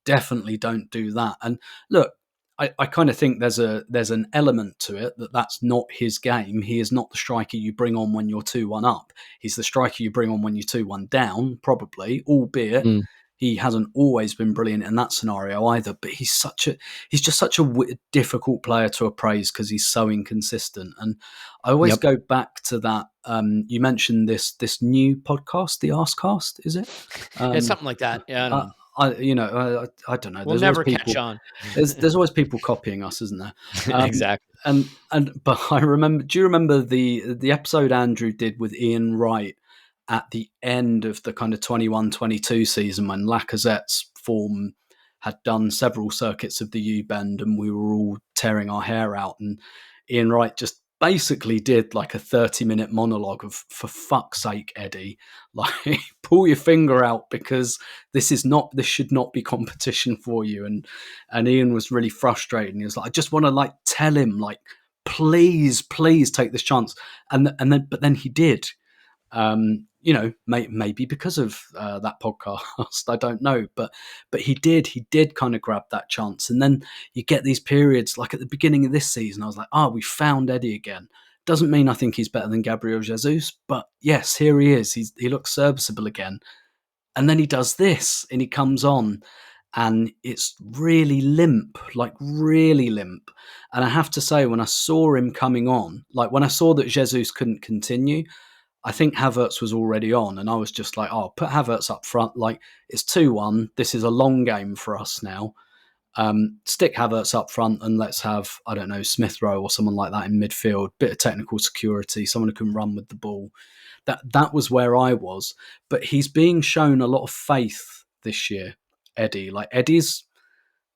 definitely don't do that. And look, I kind of think there's an element to it that's not his game. He is not the striker you bring on when you're 2-1 up. He's the striker you bring on when you're 2-1 down, probably, albeit he hasn't always been brilliant in that scenario either. But he's just such a difficult player to appraise because he's so inconsistent. And I always go back to that. You mentioned this new podcast, the Arsecast, is it? It's something like that. Yeah, I don't know. I don't know. We'll never catch on. There's always people copying us, isn't there? Exactly. But I remember. Do you remember the episode Andrew did with Ian Wright at the end of the kind of 21-22 season, when Lacazette's form had done several circuits of the U-Bend and we were all tearing our hair out, and Ian Wright just basically did like a 30-minute monologue of, for fuck's sake, Eddie, like, pull your finger out, because this should not be competition for you. And Ian was really frustrated, and he was like, I just want to like tell him, like, please take this chance. But then he did. Maybe because of that podcast, I don't know, but he did kind of grab that chance. And then you get these periods, like at the beginning of this season, I was like, we found Eddie again. Doesn't mean I think he's better than Gabriel Jesus, but yes, here he is. He looks serviceable again. And then he does this, and he comes on, and it's really limp. And I have to say, when I saw him coming on, like when I saw that Jesus couldn't continue, I think Havertz was already on, and I was just like, put Havertz up front. Like, it's 2-1. This is a long game for us now. Stick Havertz up front, and let's have, I don't know, Smith Rowe or someone like that in midfield. Bit of technical security, someone who can run with the ball. That was where I was. But he's being shown a lot of faith this year, Eddie. Like, Eddie's,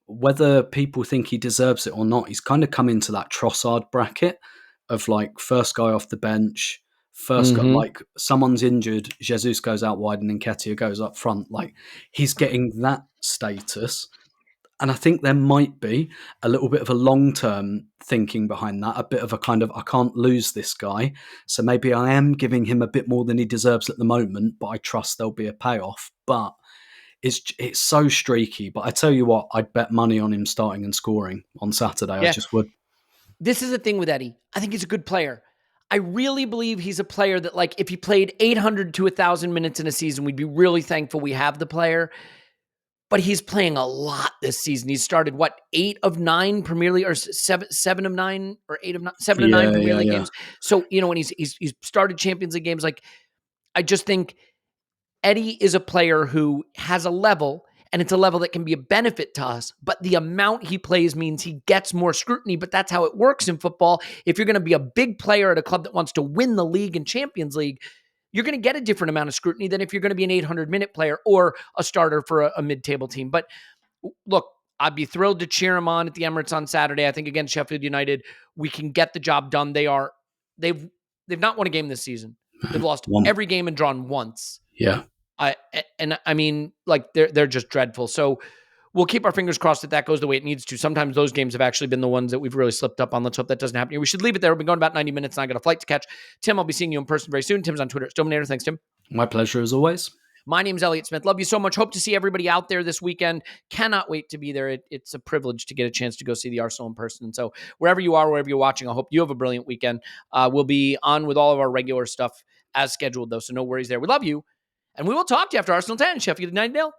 whether people think he deserves it or not, he's kind of come into that Trossard bracket of like first guy off the bench. First, like, someone's injured, Jesus goes out wide, and Nketiah goes up front. Like, he's getting that status. And I think there might be a little bit of a long-term thinking behind that, a bit of a kind of, I can't lose this guy. So maybe I am giving him a bit more than he deserves at the moment, but I trust there'll be a payoff. But it's so streaky. But I tell you what, I'd bet money on him starting and scoring on Saturday. Yeah. I just would. This is the thing with Eddie. I think he's a good player. I really believe he's a player that, like, if he played 800 to 1,000 minutes in a season, we'd be really thankful we have the player. But he's playing a lot this season. He's started, 8 of 9 Premier League, or 7 of 9, or 8 of 9, 7 of 9 Premier League games. So, when he's started Champions League games, like, I just think Eddie is a player who has a level, and it's a level that can be a benefit to us, but the amount he plays means he gets more scrutiny, but that's how it works in football. If you're going to be a big player at a club that wants to win the league and Champions League, you're going to get a different amount of scrutiny than if you're going to be an 800-minute player or a starter for a mid-table team. But look, I'd be thrilled to cheer him on at the Emirates on Saturday. I think against Sheffield United, we can get the job done. They've not won a game this season. They've lost every game and drawn once. Yeah. I mean, like, they're just dreadful. So we'll keep our fingers crossed that goes the way it needs to. Sometimes those games have actually been the ones that we've really slipped up on. Let's hope that doesn't happen here. We should leave it there. We've been going about 90 minutes, and I got a flight to catch. Tim, I'll be seeing you in person very soon. Tim's on Twitter at Stominator. Thanks, Tim. My pleasure as always. My name's Elliot Smith. Love you so much. Hope to see everybody out there this weekend. Cannot wait to be there. It's a privilege to get a chance to go see the Arsenal in person. And so wherever you are, wherever you're watching, I hope you have a brilliant weekend. We'll be on with all of our regular stuff as scheduled, though, so no worries there. We love you. And we will talk to you after Arsenal 10, Sheffield United 0.